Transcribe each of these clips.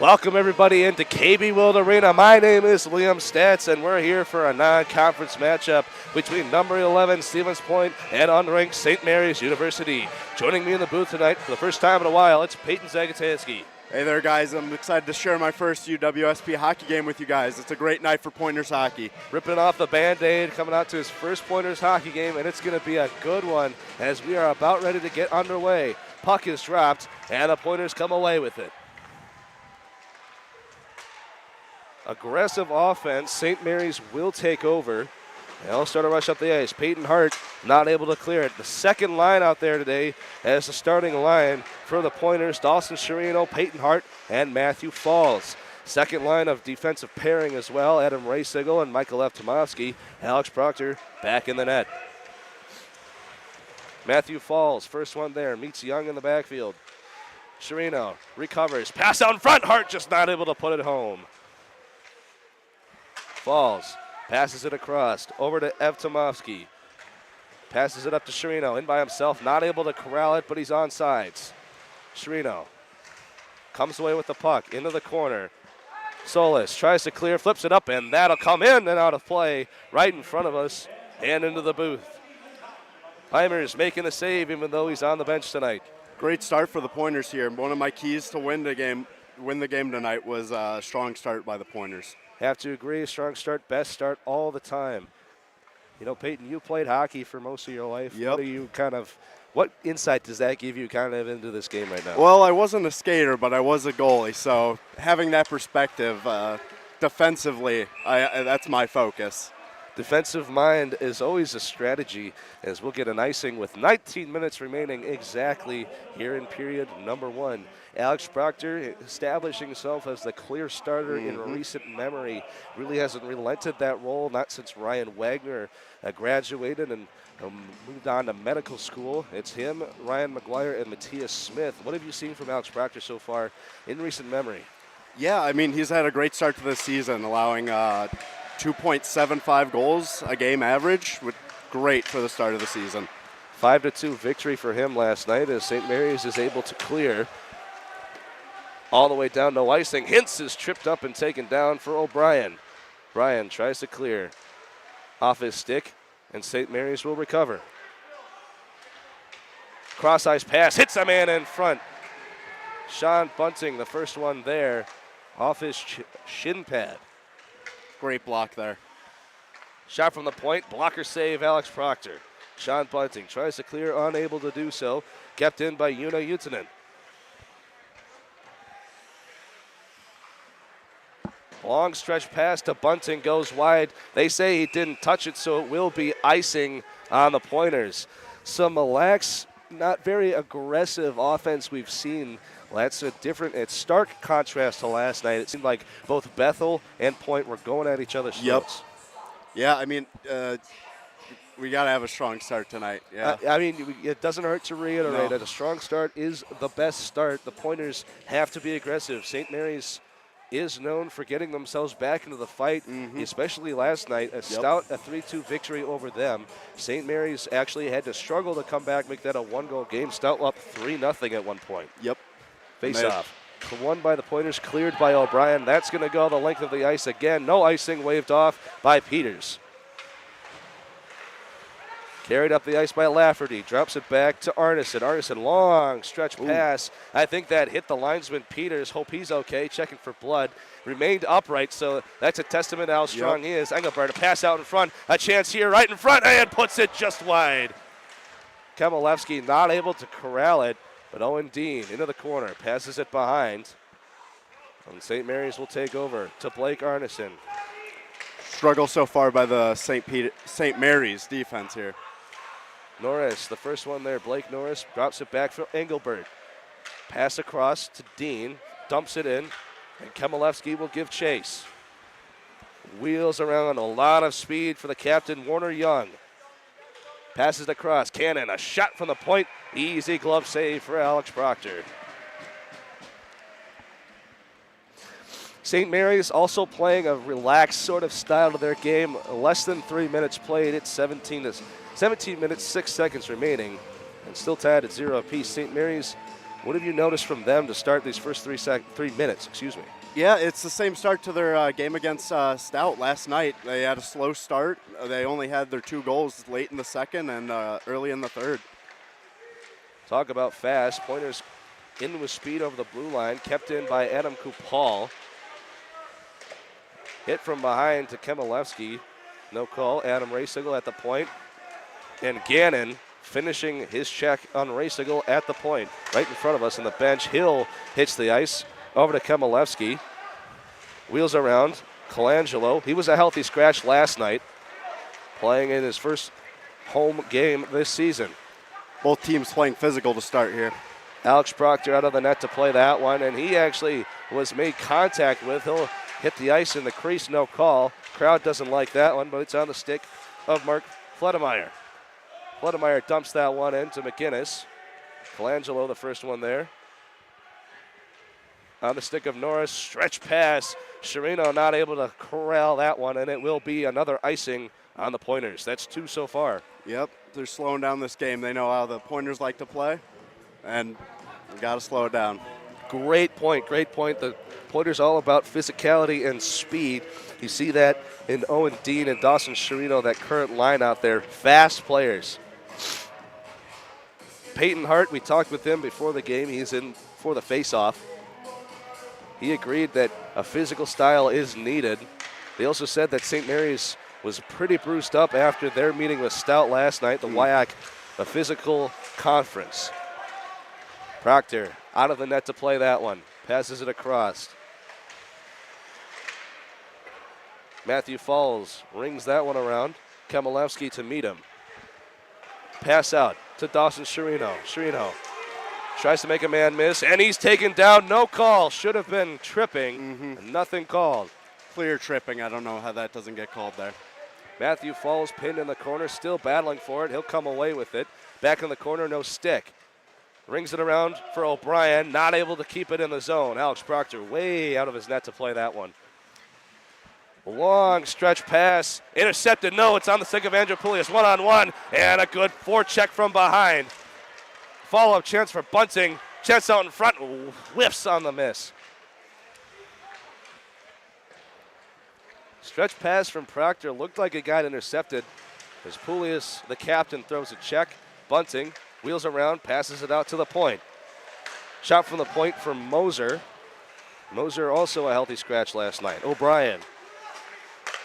Welcome everybody into KB Willet Arena. My name is Liam Statz, and we're here for a non-conference matchup between number 11 Stevens Point and unranked St. Mary's University. Joining me in the booth tonight for the first time in a while, it's Payton Zakutansky. Hey there, guys. I'm excited to share my first UWSP hockey game with you guys. It's a great night for Pointers hockey. Ripping off the Band-Aid, coming out to his first Pointers hockey game, and it's going to be a good one as we are about ready to get underway. Puck is dropped, and the Pointers come away with it. Aggressive offense. St. Mary's will take over. They'll start to rush up the ice. Payton Hart not able to clear it. The second line out there today as the starting line for the Pointers. Dawson Sherino, Payton Hart, and Matthew Falls. Second line of defensive pairing as well. Adam Raysigel and Michael F. Tomovsky. Alex Proctor back in the net. Matthew Falls, first one there, meets Young in the backfield. Sherino recovers. Pass out in front. Hart just not able to put it home. Falls passes it across over to Ev Tomovsky. Passes it up to Sherino in by himself, not able to corral it, but he's on sides. Sherino comes away with the puck into the corner. Solis tries to clear, flips it up, and that'll come in and out of play right in front of us and into the booth. Heimers making the save even though he's on the bench tonight. Great start for the Pointers here. One of my keys to win the game tonight was a strong start by the Pointers. Have to agree, strong start, best start all the time. You know, Payton, you played hockey for most of your life. Yep. What insight does that give you kind of into this game right now? Well, I wasn't a skater, but I was a goalie, so having that perspective defensively, that's my focus. Defensive mind is always a strategy, as we'll get an icing with 19 minutes remaining exactly here in period number one. Alex Proctor establishing himself as the clear starter in recent memory. Really hasn't relented that role, not since Ryan Wagner graduated and moved on to medical school. It's him, Ryan McGuire, and Matthias Smith. What have you seen from Alex Proctor so far in recent memory? Yeah, I mean, he's had a great start to this season, allowing 2.75 goals a game average. Great for the start of the season. 5-2 victory for him last night as St. Mary's is able to clear all the way down, no icing. Hintz is tripped up and taken down for O'Brien. Bryan tries to clear off his stick, and St. Mary's will recover. Cross-ice pass, hits a man in front. Sean Bunting, the first one there, off his shin pad. Great block there. Shot from the point, blocker save, Alex Proctor. Sean Bunting tries to clear, unable to do so. Kept in by Una Jutinen. Long stretch pass to Bunting, goes wide. They say he didn't touch it, so it will be icing on the Pointers. Some lax, not very aggressive offense we've seen. Well, that's it's stark contrast to last night. It seemed like both Bethel and Point were going at each other's throats. Yeah, I mean, we got to have a strong start tonight. Yeah. I mean, it doesn't hurt to reiterate that a strong start is the best start. The Pointers have to be aggressive. St. Mary's is known for getting themselves back into the fight, especially last night. A stout 3-2 victory over them. St. Mary's actually had to struggle to come back, make that a one-goal game. Stout up 3-0 at one point. Yep. Face-off. Won by the Pointers, cleared by O'Brien. That's going to go the length of the ice again. No icing, waved off by Peters. Carried up the ice by Lafferty. Drops it back to Arneson. Arneson, long stretch pass. I think that hit the linesman Peters. Hope he's okay. Checking for blood. Remained upright, so that's a testament to how strong he is. Engelbert, a pass out in front. A chance here right in front, and puts it just wide. Kemelevsky not able to corral it, but Owen Dean into the corner. Passes it behind. And St. Mary's will take over to Blake Arneson. Struggle so far by the St. Mary's defense here. Norris, the first one there. Blake Norris drops it back for Engelbert. Pass across to Dean, dumps it in, and Kemelevsky will give chase. Wheels around, a lot of speed for the captain, Warner Young. Passes across, Cannon, a shot from the point. Easy glove save for Alex Proctor. St. Mary's also playing a relaxed sort of style to their game. Less than 3 minutes played. It's 17 minutes, 6 seconds remaining. And still tied at 0 apiece. St. Mary's What have you noticed from them to start these first 3 minutes? Excuse me. Yeah, it's the same start to their game against Stout last night. They had a slow start. They only had their 2 goals late in the second and early in the third. Talk about fast. Pointers in with speed over the blue line, kept in by Adam Kupal. Hit from behind to Kemelevsky. No call. Adam Raysigal at the point. And Gannon finishing his check on Raysigal at the point. Right in front of us on the bench. Hill hits the ice. Over to Kemelevsky. Wheels around. Colangelo. He was a healthy scratch last night. Playing in his first home game this season. Both teams playing physical to start here. Alex Proctor out of the net to play that one. And he actually was made contact with. He'll hit the ice in the crease. No call. Crowd doesn't like that one, but it's on the stick of Mark Fledemeyer. Fledemeyer dumps that one into McGinnis. Colangelo the first one there. On the stick of Norris, stretch pass. Chirino not able to corral that one, and it will be another icing on the Pointers. That's 2 so far. Yep, they're slowing down this game. They know how the Pointers like to play, and we got to slow it down. Great point, great point. The Pointers all about physicality and speed. You see that in Owen Dean and Dawson Chirino, that current line out there. Fast players. Payton Hart, we talked with him before the game. He's in for the face-off. He agreed that a physical style is needed. They also said that St. Mary's was pretty bruised up after their meeting with Stout last night, the WIAC, a physical conference. Proctor out of the net to play that one. Passes it across. Matthew Falls rings that one around. Kemelevsky to meet him. Pass out to Dawson Chirino. Chirino tries to make a man miss, and he's taken down. No call. Should have been tripping. Nothing called. Clear tripping. I don't know how that doesn't get called there. Matthew Falls pinned in the corner, still battling for it. He'll come away with it. Back in the corner, no stick. Rings it around for O'Brien, not able to keep it in the zone. Alex Proctor way out of his net to play that one. Long stretch pass, intercepted. No, it's on the stick of Andrew Poulias, one-on-one, and a good forecheck from behind. Follow-up chance for Bunting. Chance out in front, whiffs on the miss. Stretch pass from Proctor looked like it got intercepted as Poulias, the captain, throws a check. Bunting wheels around, passes it out to the point. Shot from the point from Moser. Moser also a healthy scratch last night. O'Brien.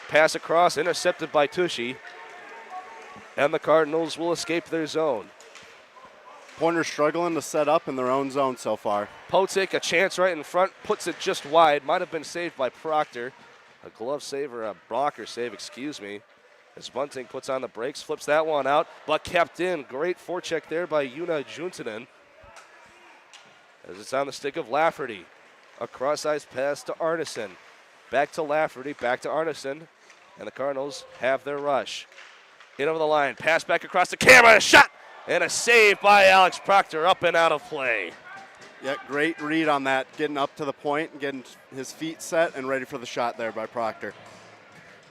Pass across, intercepted by Tushy. And the Cardinals will escape their zone. Pointers struggling to set up in their own zone so far. Potik, a chance right in front, puts it just wide. Might have been saved by Proctor. A glove save or a blocker save, excuse me. As Bunting puts on the brakes, flips that one out, but kept in. Great forecheck there by Juna Juntunen. As it's on the stick of Lafferty. A cross-ice pass to Arneson. Back to Lafferty, back to Arneson. And the Cardinals have their rush. In over the line, pass back across the camera, a shot! And a save by Alex Proctor, up and out of play. Yeah, great read on that, getting up to the point and getting his feet set and ready for the shot there by Proctor.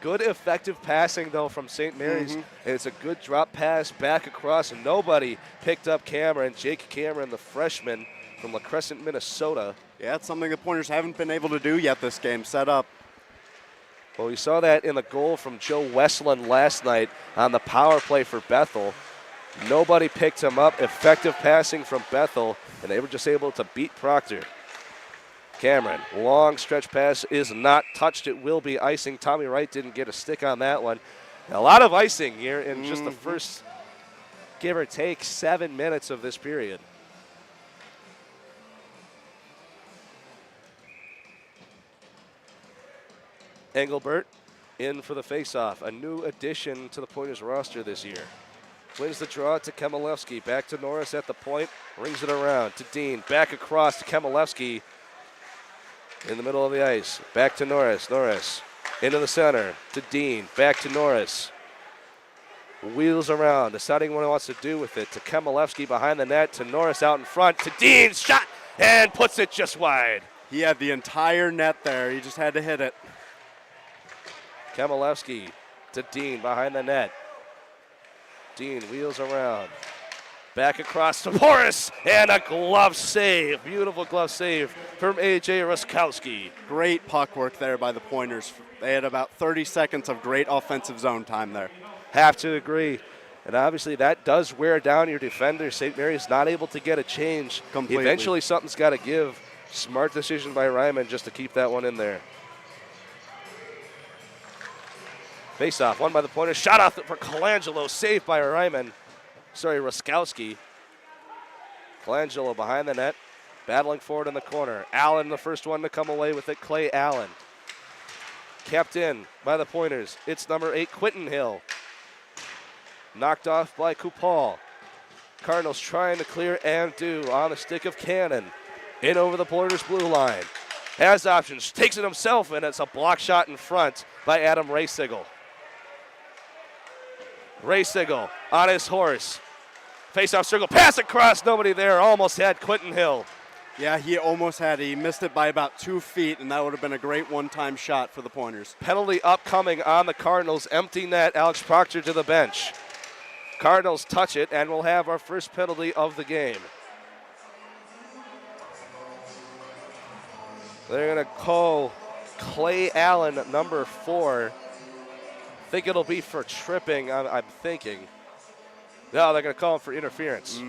Good effective passing, though, from St. Mary's. It's a good drop pass back across, and nobody picked up Cameron. Jake Cameron, the freshman from La Crescent, Minnesota. Yeah, it's something the Pointers haven't been able to do yet this game, set up. Well, we saw that in the goal from Joe Westland last night on the power play for Bethel. Nobody picked him up. Effective passing from Bethel, and they were just able to beat Proctor. Cameron, long stretch pass is not touched. It will be icing. Tommy Wright didn't get a stick on that one. A lot of icing here in just the first, give or take, 7 minutes of this period. Engelbert in for the faceoff, a new addition to the Pointers roster this year. Wins the draw to Kemelevsky, back to Norris at the point, rings it around to Dean, back across to Kemelevsky in the middle of the ice. Back to Norris, Norris into the center to Dean, back to Norris. Wheels around, deciding what he wants to do with it to Kemelevsky behind the net, to Norris out in front, to Dean, shot, and puts it just wide. He had the entire net there, he just had to hit it. Kemelevsky to Dean behind the net. Dean wheels around. Back across to Horace, and a glove save. Beautiful glove save from A.J. Ruskowski. Great puck work there by the Pointers. They had about 30 seconds of great offensive zone time there. Have to agree. And obviously that does wear down your defender. St. Mary's not able to get a change. Completely. Eventually something's got to give. Smart decision by Ryman just to keep that one in there. Face-off, won by the Pointers. Shot off for Colangelo, saved by Ryman. Ruskowski. Colangelo behind the net, battling forward in the corner. Allen, the first one to come away with it, Clay Allen. Kept in by the Pointers. It's number 8, Quinton Hill. Knocked off by Kupal. Cardinals trying to clear and do on the stick of Cannon. In over the Pointers' blue line. Has options, takes it himself, and it's a block shot in front by Adam Raysigel. Raysigel on his horse. Face-off circle, pass across, nobody there. Almost had Quinton Hill. Yeah, he almost had it. He missed it by about 2 feet, and that would have been a great one-time shot for the Pointers. Penalty upcoming on the Cardinals. Empty net, Alex Proctor to the bench. Cardinals touch it, and we'll have our first penalty of the game. They're going to call Clay Allen, number 4. I think it'll be for tripping, I'm thinking. No, they're going to call him for interference.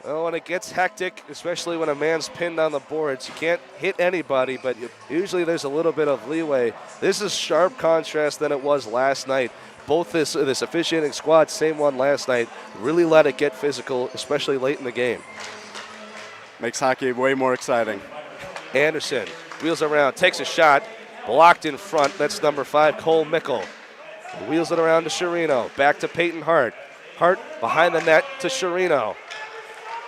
Well, when it gets hectic, especially when a man's pinned on the boards, you can't hit anybody, but usually there's a little bit of leeway. This is sharp contrast than it was last night. Both this officiating squad, same one last night, really let it get physical, especially late in the game. Makes hockey way more exciting. Anderson wheels around, takes a shot, blocked in front. That's number 5, Cole Mickle. Wheels it around to Sherino. Back to Payton Hart. Hart behind the net to Sherino.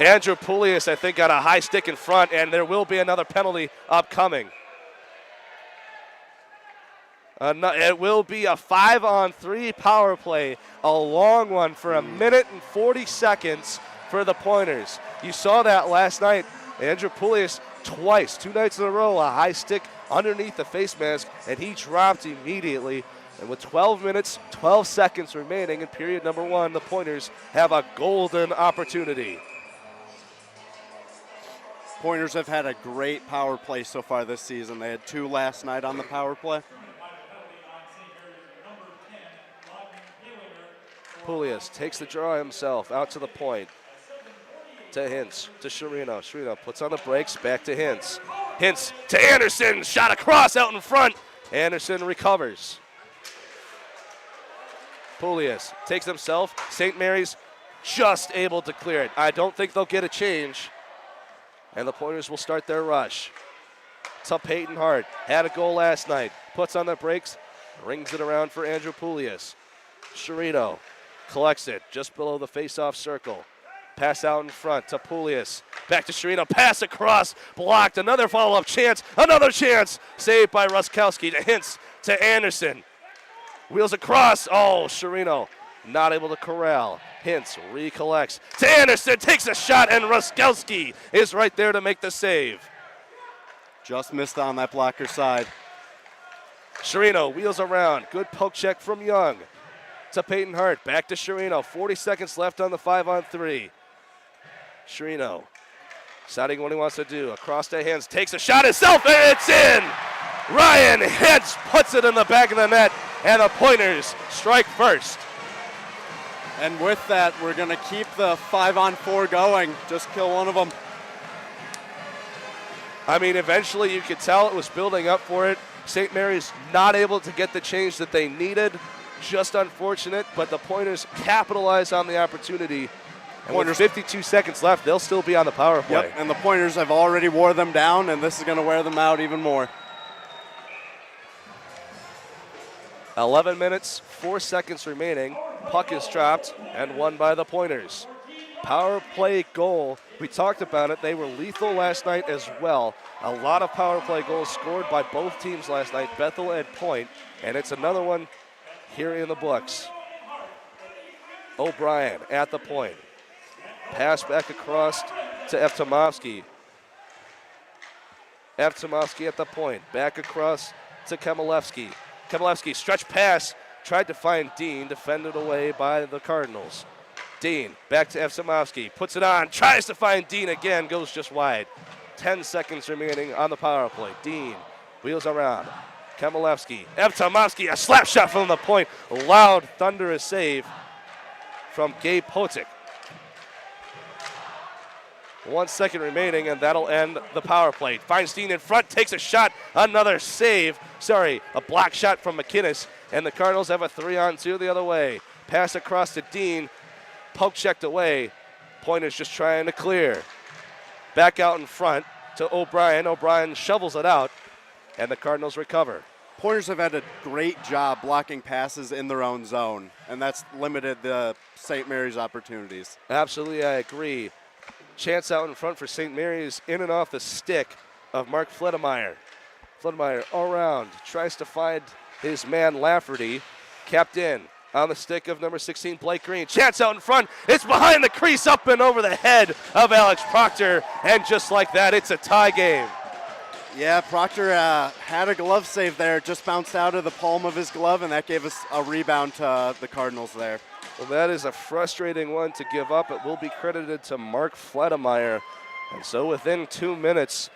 Andrew Poulias, I think, got a high stick in front, and there will be another penalty upcoming. It will be a 5-on-3 power play, a long one for 1 minute and 40 seconds for the Pointers. You saw that last night. Andrew Poulias twice, 2 nights in a row, a high stick underneath the face mask, and he dropped immediately. And with 12 minutes, 12 seconds remaining in period number 1, the Pointers have a golden opportunity. Pointers have had a great power play so far this season. They had 2 last night on the power play. Poulias takes the draw himself out to the point. To Hintz, to Sherino. Sherino puts on the brakes, back to Hintz. Hintz to Anderson, shot across out in front. Anderson recovers. Poulias takes himself. St. Mary's just able to clear it. I don't think they'll get a change. And the Pointers will start their rush. To Payton Hart. Had a goal last night. Puts on the brakes. Rings it around for Andrew Poulias. Sherino collects it just below the face-off circle. Pass out in front to Poulias. Back to Sherino. Pass across. Blocked. Another follow-up chance. Another chance. Saved by Ruskowski. To Hintz. To Anderson. Wheels across. Oh, Sherino not able to corral. Hintz recollects. To Anderson. Takes a shot, and Ruskowski is right there to make the save. Just missed on that blocker side. Sherino wheels around. Good poke check from Young. To Payton Hart. Back to Sherino. 40 seconds left on the 5-on-3. Sherino deciding what he wants to do. Across to Hintz. Takes a shot himself, and it's in! Ryan Hintz puts it in the back of the net, and the Pointers strike first. And with that, we're going to keep the 5-on-4 going. Just kill one of them. I mean, eventually you could tell it was building up for it. St. Mary's not able to get the change that they needed. Just unfortunate, but the Pointers capitalize on the opportunity. And with 52 seconds left, they'll still be on the power play. Yep, and the Pointers have already wore them down, and this is going to wear them out even more. 11 minutes, 4 seconds remaining. Puck is dropped and won by the Pointers. Power play goal. We talked about it. They were lethal last night as well. A lot of power play goals scored by both teams last night, Bethel and Point, and it's another one here in the books. O'Brien at the point. Pass back across to Eftimovsky. Eftimovsky at the point. Back across to Kemelevsky. Kemelevsky, stretch pass, tried to find Dean, defended away by the Cardinals. Dean back to Evsamowski, puts it on, tries to find Dean again, goes just wide. 10 seconds remaining on the power play. Dean wheels around. Kamilevsky, Evsamowski, a slap shot from the point. Loud, thunderous save from Gabe Potik. 1 second remaining, and that'll end the power play. Finds Dean in front, takes a shot, another save. Sorry, a block shot from McInnes, and the Cardinals have a 3-on-2 the other way. Pass across to Dean, poke checked away. Pointer's just trying to clear. Back out in front to O'Brien. O'Brien shovels it out, and the Cardinals recover. Pointers have had a great job blocking passes in their own zone, and that's limited the St. Mary's opportunities. Absolutely, I agree. Chance out in front for St. Mary's, in and off the stick of Mark Fledemeyer. Fledemeyer all around, tries to find his man Lafferty, capped in on the stick of number 16, Blake Green. Chance out in front, it's behind the crease, up and over the head of Alex Proctor, and just like that, it's a tie game. Yeah, Proctor had a glove save there, just bounced out of the palm of his glove, and that gave us a rebound to the Cardinals there. Well, that is a frustrating one to give up. It will be credited to Mark Fledemeyer. And so within 2 minutes,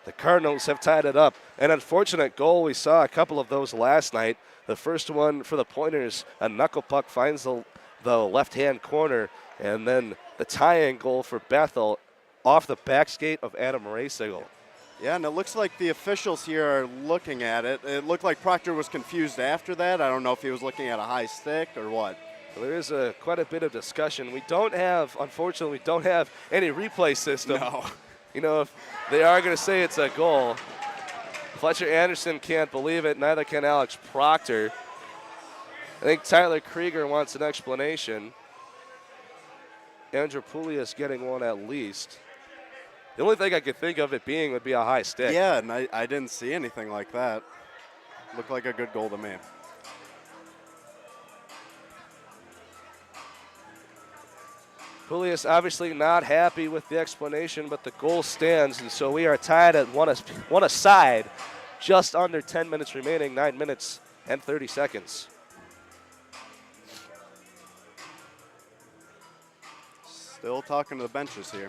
the Cardinals have tied it up. An unfortunate goal. We saw a couple of those last night. The first one for the Pointers, a knuckle puck finds the left-hand corner. And then the tying goal for Bethel off the back skate of Adam Raysigel. Yeah, and it looks like the officials here are looking at it. It looked like Proctor was confused after that. I don't know if he was looking at a high stick or what. Well, there is quite a bit of discussion. Unfortunately, we don't have any replay system. No. You know, if they are going to say it's a goal, Fletcher Anderson can't believe it, neither can Alex Proctor. I think Tyler Krieger wants an explanation. Andrew Poulias getting one at least. The only thing I could think of it being would be a high stick. Yeah, and I didn't see anything like that. Looked like a good goal to me. Poulias obviously not happy with the explanation, but the goal stands, and so we are tied at one aside, just under 10 minutes remaining, 9 minutes and 30 seconds. Still talking to the benches here.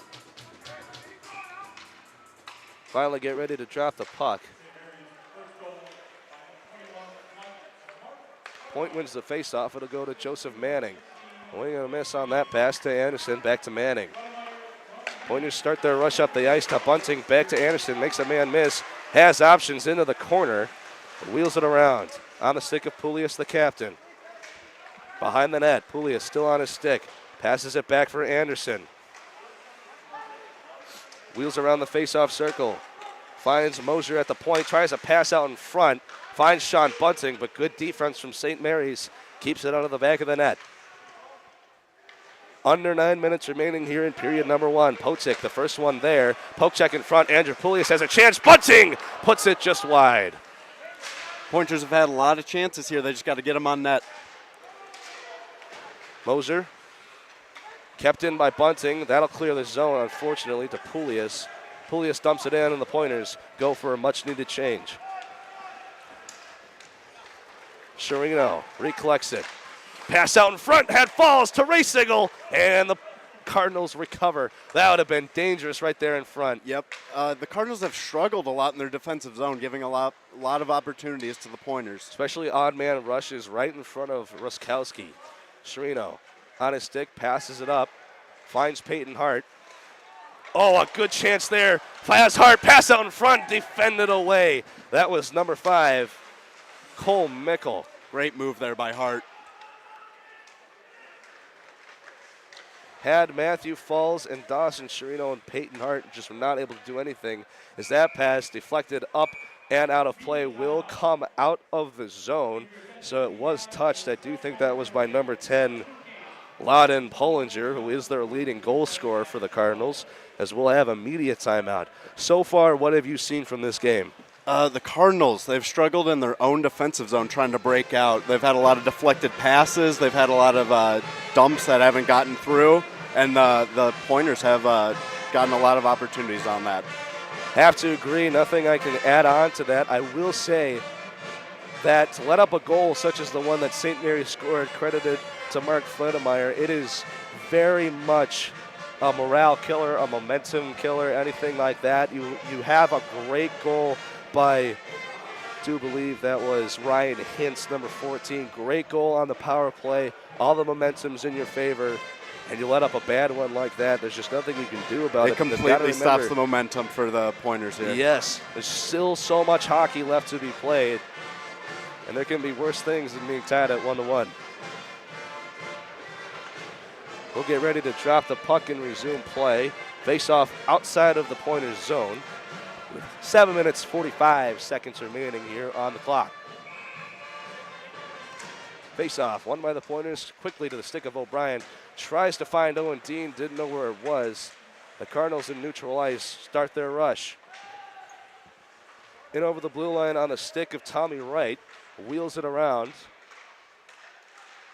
Finally get ready to drop the puck. Point wins the faceoff. It'll go to Joseph Manning. Wing and a miss on that pass to Anderson, back to Manning. Pointers start their rush up the ice to Bunting, back to Anderson, makes a man miss, has options into the corner, wheels it around on the stick of Poulias, the captain. Behind the net, Poulias still on his stick, passes it back for Anderson. Wheels around the face-off circle, finds Mosier at the point, tries a pass out in front, finds Sean Bunting, but good defense from St. Mary's, keeps it out of the back of the net. Under 9 minutes remaining here in period number one. Potik, the first one there. Poke check in front. Andrew Poulias has a chance. Bunting puts it just wide. Pointers have had a lot of chances here. They just got to get them on net. Moser kept in by Bunting. That'll clear the zone, unfortunately, to Poulias. Poulias dumps it in, and the Pointers go for a much-needed change. Chirino recollects it. Pass out in front, head falls to Raysigel, and the Cardinals recover. That would have been dangerous right there in front. Yep. The Cardinals have struggled a lot in their defensive zone, giving a lot of opportunities to the Pointers. Especially odd man rushes right in front of Ruskowski. Chirino on his stick, passes it up, finds Payton Hart. Oh, a good chance there. Fires Hart, pass out in front, defended away. That was number 5, Cole Mickle. Great move there by Hart. Had Matthew Falls and Dawson Chirino and Payton Hart just were not able to do anything as that pass deflected up and out of play will come out of the zone. So it was touched. I do think that was by number 10, Loudon Pollinger, who is their leading goal scorer for the Cardinals, as we'll have a media timeout. So far, what have you seen from this game? The Cardinals, they've struggled in their own defensive zone trying to break out. They've had a lot of deflected passes. They've had a lot of dumps that haven't gotten through. And the Pointers have gotten a lot of opportunities on that. Have to agree. Nothing I can add on to that. I will say that to let up a goal such as the one that St. Mary's scored credited to Mark Fledemeyer. It is very much a morale killer, a momentum killer, anything like that. You have a great goal by, I do believe that was Ryan Hintz, number 14. Great goal on the power play. All the momentum's in your favor, and you let up a bad one like that. There's just nothing you can do about it. It completely stops the momentum for the Pointers here. Yes, there's still so much hockey left to be played, and there can be worse things than being tied at 1-1. We'll get ready to drop the puck and resume play. Face off outside of the Pointers zone. 7 minutes, 45 seconds remaining here on the clock. Face off, won by the Pointers, quickly to the stick of O'Brien. Tries to find Owen Dean, didn't know where it was. The Cardinals in neutral ice start their rush. In over the blue line on the stick of Tommy Wright. Wheels it around.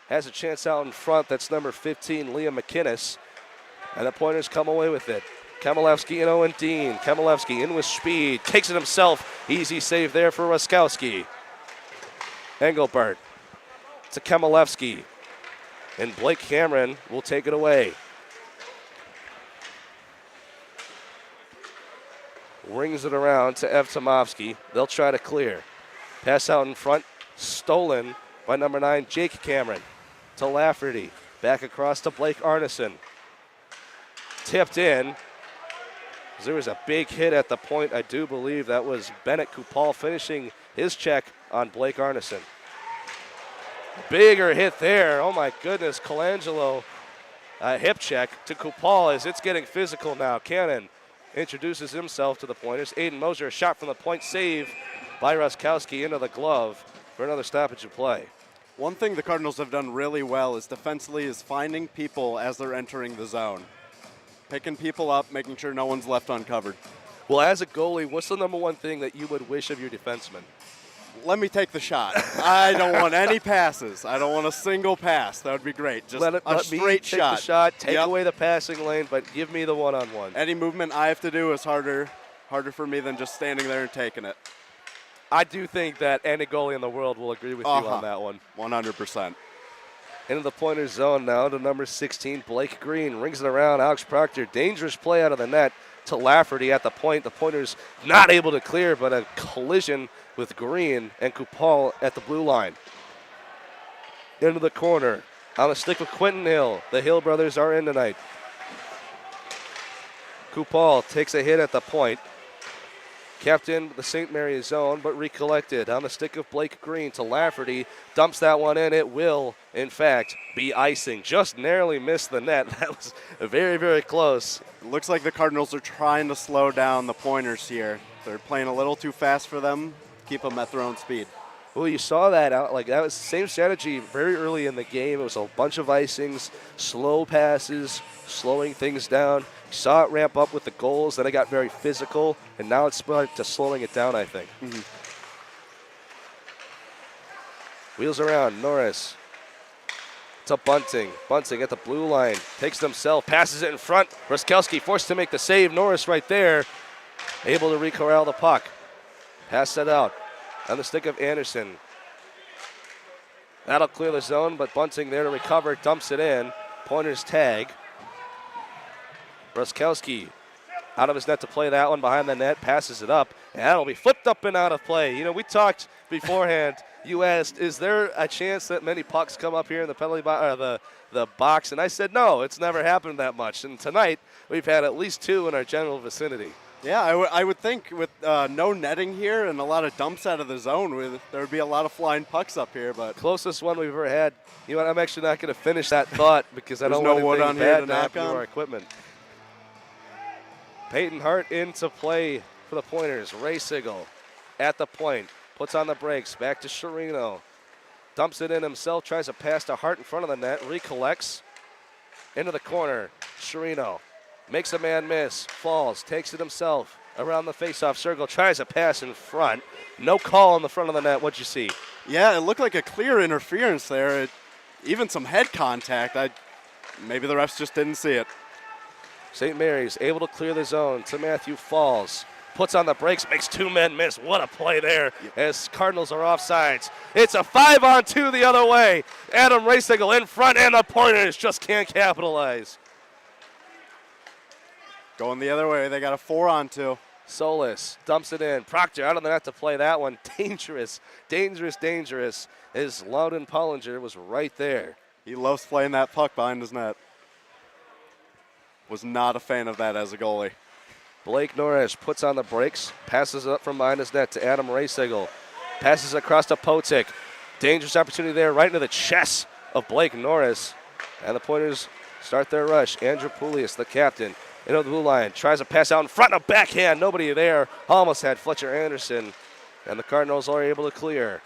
Has a chance out in front. That's number 15, Liam McInnes. And the Pointers come away with it. Kamilevsky and Owen Dean. Kamilevsky in with speed. Takes it himself. Easy save there for Ruskowski. Engelbert to Kamilevsky. And Blake Cameron will take it away. Rings it around to Evtomovsky. They'll try to clear. Pass out in front. Stolen by number 9, Jake Cameron. To Lafferty. Back across to Blake Arneson. Tipped in. There was a big hit at the point. I do believe that was Bennett Kupal finishing his check on Blake Arneson. Bigger hit there. Oh my goodness. Colangelo hip check to Kupal as it's getting physical now. Cannon introduces himself to the Pointers. Aiden Moser, a shot from the point, save by Ruskowski into the glove for another stoppage of play. One thing the Cardinals have done really well is defensively is finding people as they're entering the zone. Picking people up, making sure no one's left uncovered. Well, as a goalie, what's the number one thing that you would wish of your defenseman? Let me take the shot. I don't want any passes. I don't want a single pass. That would be great. Just let a straight take shot. The shot, take away the passing lane, but give me the one-on-one. Any movement I have to do is harder for me than just standing there and taking it. I do think that any goalie in the world will agree with you on that one. 100%. Into the Pointers zone now to number 16, Blake Green. Rings it around, Alex Proctor. Dangerous play out of the net to Lafferty at the point. The Pointers not able to clear, but a collision with Green and Kupal at the blue line. Into the corner. On the stick of Quentin Hill. The Hill brothers are in tonight. Kupal takes a hit at the point. Kept in the St. Mary's zone, but recollected on the stick of Blake Green to Lafferty. Dumps that one in. It will, in fact, be icing. Just narrowly missed the net. That was very, very close. It looks like the Cardinals are trying to slow down the Pointers here. They're playing a little too fast for them. Keep them at their own speed. Well, you saw that out. Like that was the same strategy very early in the game. It was a bunch of icings, slow passes, slowing things down. You saw it ramp up with the goals. Then it got very physical, and now it's back to slowing it down, I think. Mm-hmm. Wheels around, Norris to Bunting. Bunting at the blue line, takes it himself, passes it in front. Ruskowski forced to make the save. Norris right there, able to re-corral the puck. Pass it out on the stick of Anderson. That'll clear the zone, but Bunting there to recover, dumps it in. Pointers tag. Ruskowski out of his net to play that one behind the net, passes it up, and that'll be flipped up and out of play. You know, we talked beforehand. You asked, is there a chance that many pucks come up here in the penalty box, or the box? And I said, no, it's never happened that much. And tonight, we've had at least 2 in our general vicinity. Yeah, I would think with no netting here and a lot of dumps out of the zone, there would be a lot of flying pucks up here. But closest one we've ever had. You know what? I'm actually not going to finish that thought because I don't no want wood anything on here bad to to happen knock to on. our equipment. Payton Hart into play for the Pointers. Ray Sigel at the point. Puts on the brakes. Back to Sherino. Dumps it in himself. Tries to pass to Hart in front of the net. Recollects. Into the corner. Sherino makes a man miss. Falls. Takes it himself. Around the face-off circle. Tries a pass in front. No call in the front of the net. What'd you see? Yeah, it looked like a clear interference there. Even some head contact. Maybe the refs just didn't see it. St. Mary's able to clear the zone to Matthew Falls. puts on the brakes, makes 2 men miss. What a play there as Cardinals are offsides. It's a 5-on-2 the other way. Adam Raysigal in front, and the Pointers just can't capitalize. Going the other way, they got a 4-on-2. Solis dumps it in. Proctor out of the net to play that one. Dangerous, dangerous, dangerous. As Loudon Pollinger was right there. He loves playing that puck behind his net. Was not a fan of that as a goalie. Blake Norris puts on the brakes, passes it up from behind his net to Adam Raysigal. Passes across to Potik. Dangerous opportunity there right into the chest of Blake Norris. And the Pointers start their rush. Andrew Poulias, the captain, into the blue line. Tries to pass out in front, a backhand. Nobody there. Almost had Fletcher Anderson. And the Cardinals are able to clear.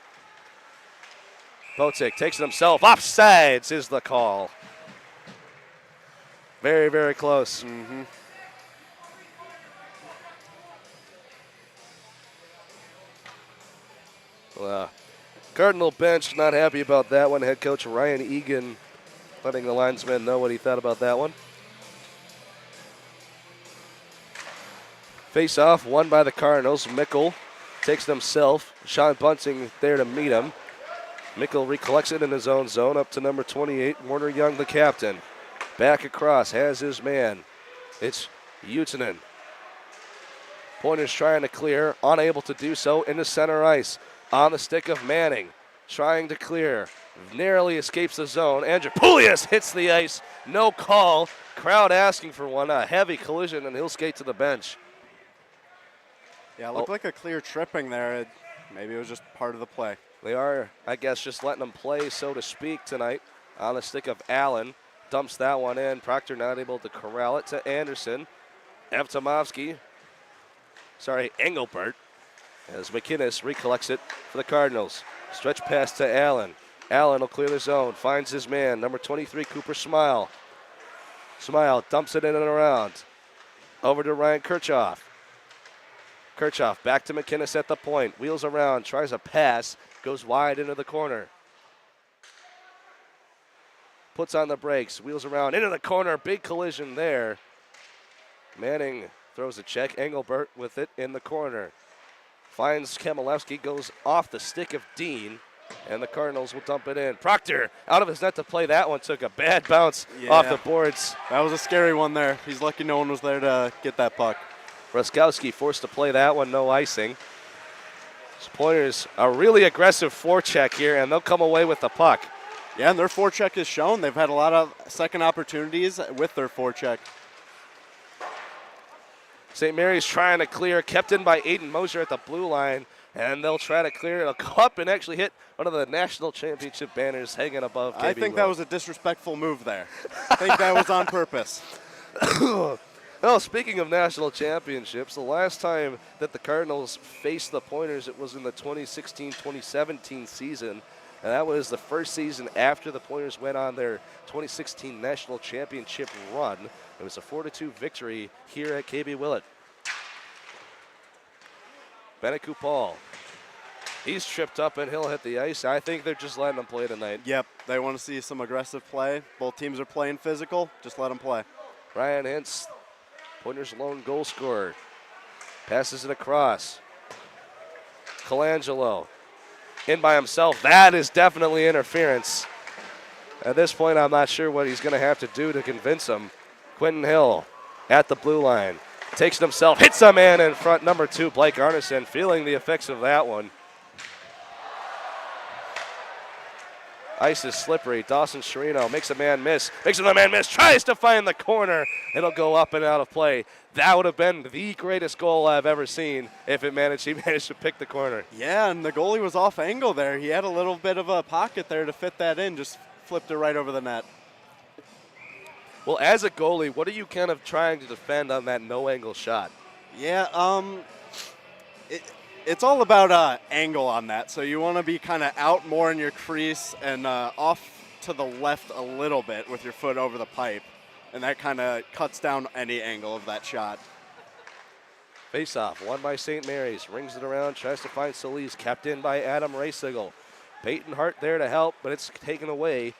Potik takes it himself. Offsides is the call. Very, very close. Mm-hmm. Cardinal bench not happy about that one. Head coach Ryan Egan letting the linesmen know what he thought about that one. Face off, won by the Cardinals. Mickle takes it himself. Sean Bunting there to meet him. Mickle recollects it in his own zone up to number 28, Warner Young, the captain. Back across, has his man. It's Utanen. Pointers trying to clear, unable to do so into center ice. On the stick of Manning, trying to clear. Narrowly escapes the zone. Andrew Poulias hits the ice. No call. Crowd asking for one. A heavy collision, and he'll skate to the bench. Yeah, it looked like a clear tripping there. Maybe it was just part of the play. They are, I guess, just letting them play, so to speak, tonight. On the stick of Allen. Dumps that one in. Proctor not able to corral it to Anderson. Engelbert, as McInnes recollects it for the Cardinals. Stretch pass to Allen. Allen will clear the zone, finds his man, number 23, Cooper Smile. Smile dumps it in and around. Over to Ryan Kirchhoff. Kirchhoff back to McInnes at the point. Wheels around, tries a pass, goes wide into the corner. Puts on the brakes, wheels around into the corner. Big collision there. Manning throws a check. Engelbert with it in the corner. Finds Kamilewski, goes off the stick of Dean, and the Cardinals will dump it in. Proctor out of his net to play that one. Took a bad bounce off the boards. That was a scary one there. He's lucky no one was there to get that puck. Ruskowski forced to play that one, no icing. Pointers a really aggressive forecheck here, and they'll come away with the puck. Yeah, and their forecheck is shown. They've had a lot of second opportunities with their forecheck. St. Mary's trying to clear, kept in by Aiden Mosier at the blue line, and they'll try to clear. It'll go up and actually hit one of the national championship banners hanging above KB I think that was a disrespectful move there. I think that was on purpose. Well, speaking of national championships, the last time that the Cardinals faced the Pointers, it was in the 2016-2017 season, and that was the first season after the Pointers went on their 2016 national championship run. It was a 4-2 victory here at KB Willet. Bennett Paul. He's tripped up and he'll hit the ice. I think they're just letting him play tonight. Yep, they want to see some aggressive play. Both teams are playing physical. Just let them play. Ryan Hintz, Pointers' lone goal scorer, passes it across. Colangelo in by himself. That is definitely interference. At this point, I'm not sure what he's going to have to do to convince him. Quentin Hill at the blue line. Takes it himself, hits a man in front, number 2, Blake Arneson, feeling the effects of that one. Ice is slippery. Dawson Sherino makes a man miss. Makes another man miss. Tries to find the corner. It'll go up and out of play. That would have been the greatest goal I've ever seen if he managed to pick the corner. Yeah, and the goalie was off angle there. He had a little bit of a pocket there to fit that in. Just flipped it right over the net. Well, as a goalie, what are you kind of trying to defend on that no-angle shot? Yeah, it's all about angle on that. So you want to be kind of out more in your crease and off to the left a little bit with your foot over the pipe. And that kind of cuts down any angle of that shot. Face-off, won by St. Mary's. Rings it around, tries to find Solis. Kept in by Adam Raysigal. Payton Hart there to help, but it's taken away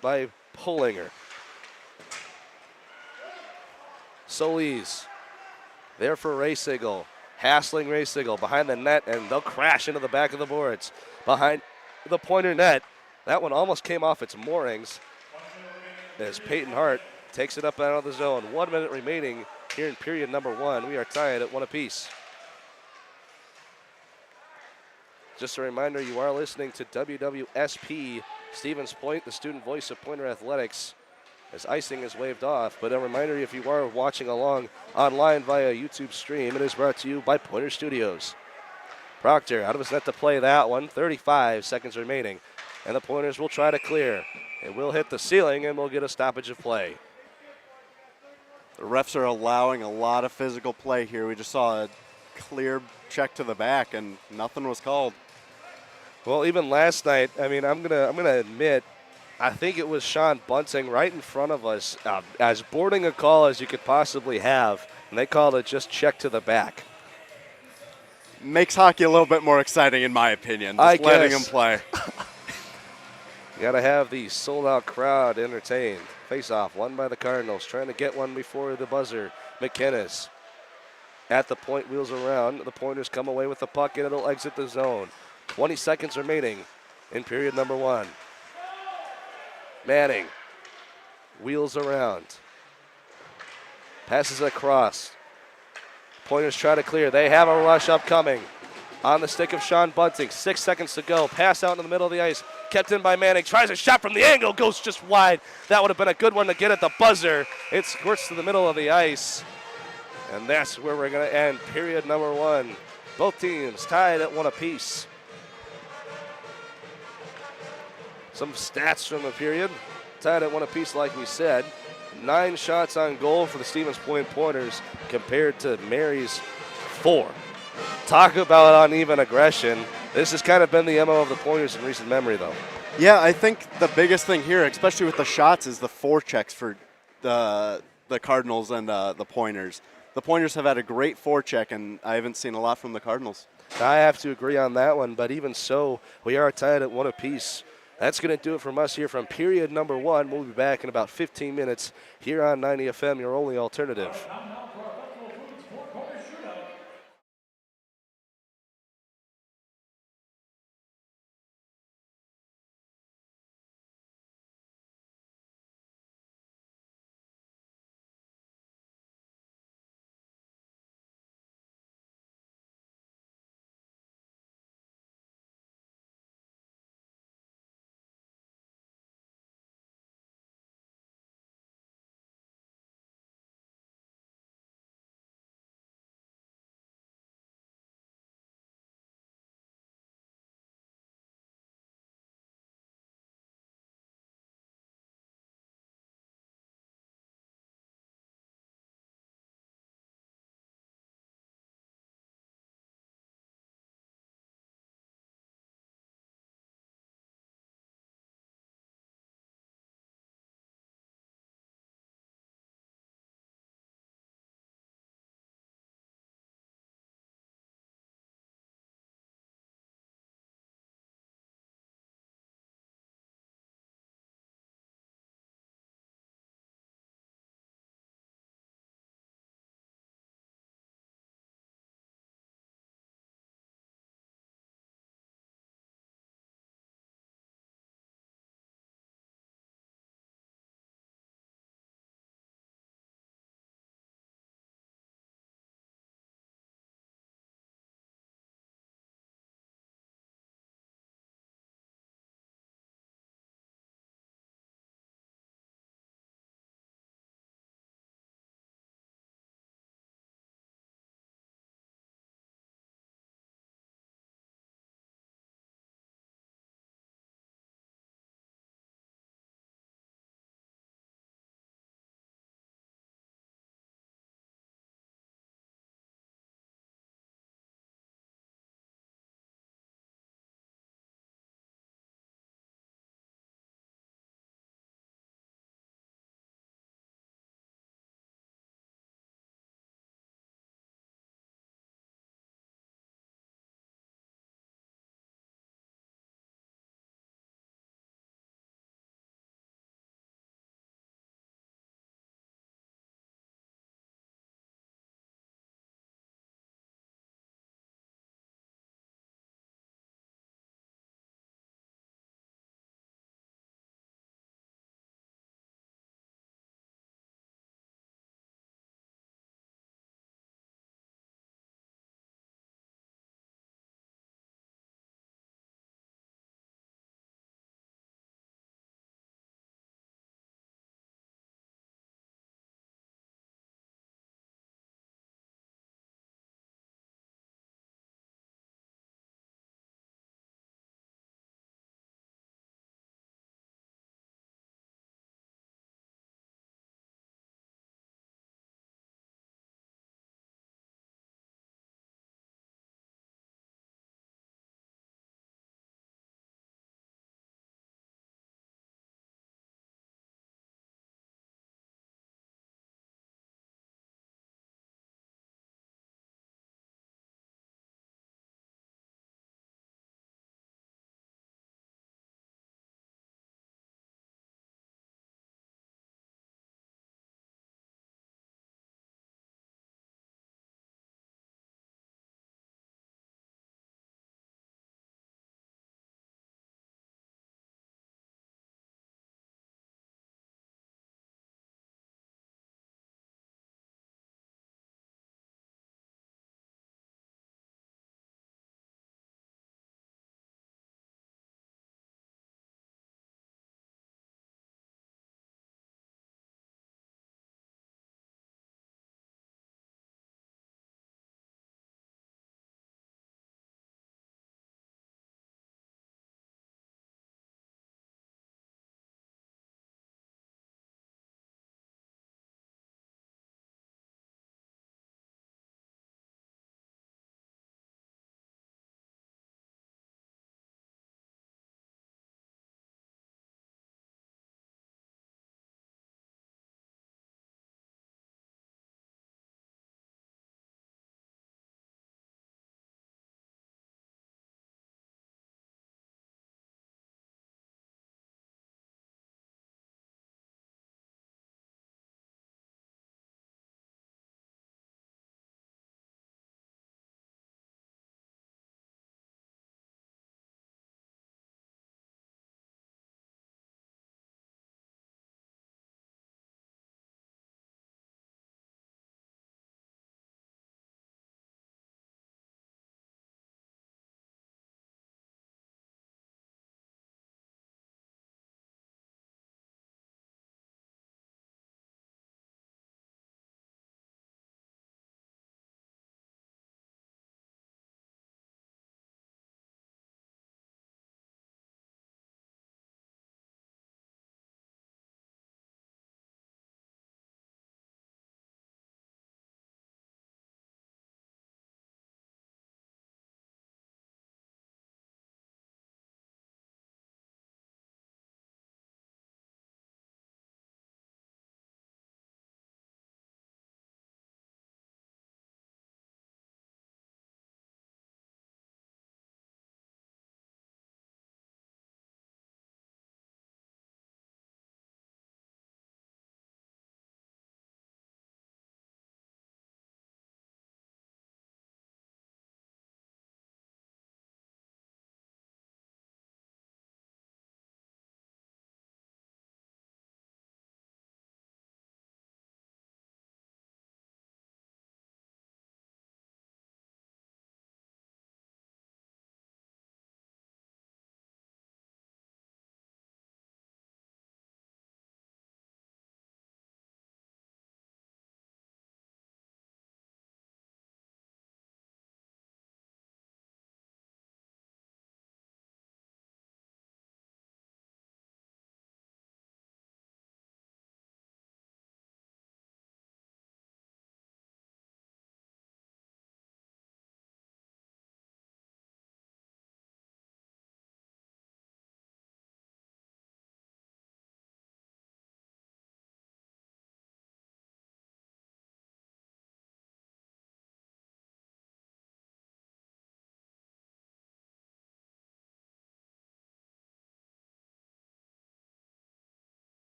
by Pullinger. Solis there for Raysigle. Hassling Raysigle behind the net, and they'll crash into the back of the boards. Behind the Pointer net, that one almost came off its moorings as Payton Hart takes it up out of the zone. 1 minute remaining here in period number 1. We are tied at 1 apiece. Just a reminder, you are listening to WWSP Stevens Point, the student voice of Pointer Athletics, as icing is waved off. But a reminder, if you are watching along online via YouTube stream, it is brought to you by Pointer Studios. Proctor out of his net to play that one, 35 seconds remaining. And the Pointers will try to clear. It will hit the ceiling and we'll get a stoppage of play. The refs are allowing a lot of physical play here. We just saw a clear check to the back and nothing was called. Well, even last night, I mean, I'm gonna admit, I think it was Sean Bunting right in front of us, as boarding a call as you could possibly have, and they called it just check to the back. Makes hockey a little bit more exciting, in my opinion. I Just letting guess. them play. You got to have the sold-out crowd entertained. Face-off, won by the Cardinals, trying to get one before the buzzer. McKinnis at the point, wheels around. The Pointers come away with the puck, and it'll exit the zone. 20 seconds remaining in period number 1. Manning wheels around. Passes across. Pointers try to clear. They have a rush upcoming. On the stick of Sean Bunting. 6 seconds to go. Pass out in the middle of the ice. Kept in by Manning. Tries a shot from the angle. Goes just wide. That would have been a good one to get at the buzzer. It squirts to the middle of the ice. And that's where we're going to end period number 1. Both teams tied at 1 apiece. Some stats from the period. Tied at 1 apiece, like we said. 9 shots on goal for the Stevens Point Pointers compared to Mary's 4. Talk about uneven aggression. This has kind of been the MO of the Pointers in recent memory, though. Yeah, I think the biggest thing here, especially with the shots, is the forechecks for the Cardinals and the Pointers. The Pointers have had a great forecheck, and I haven't seen a lot from the Cardinals. I have to agree on that one, but even so, we are tied at 1 apiece. That's going to do it from us here from period number 1. We'll be back in about 15 minutes here on 90 FM, your only alternative.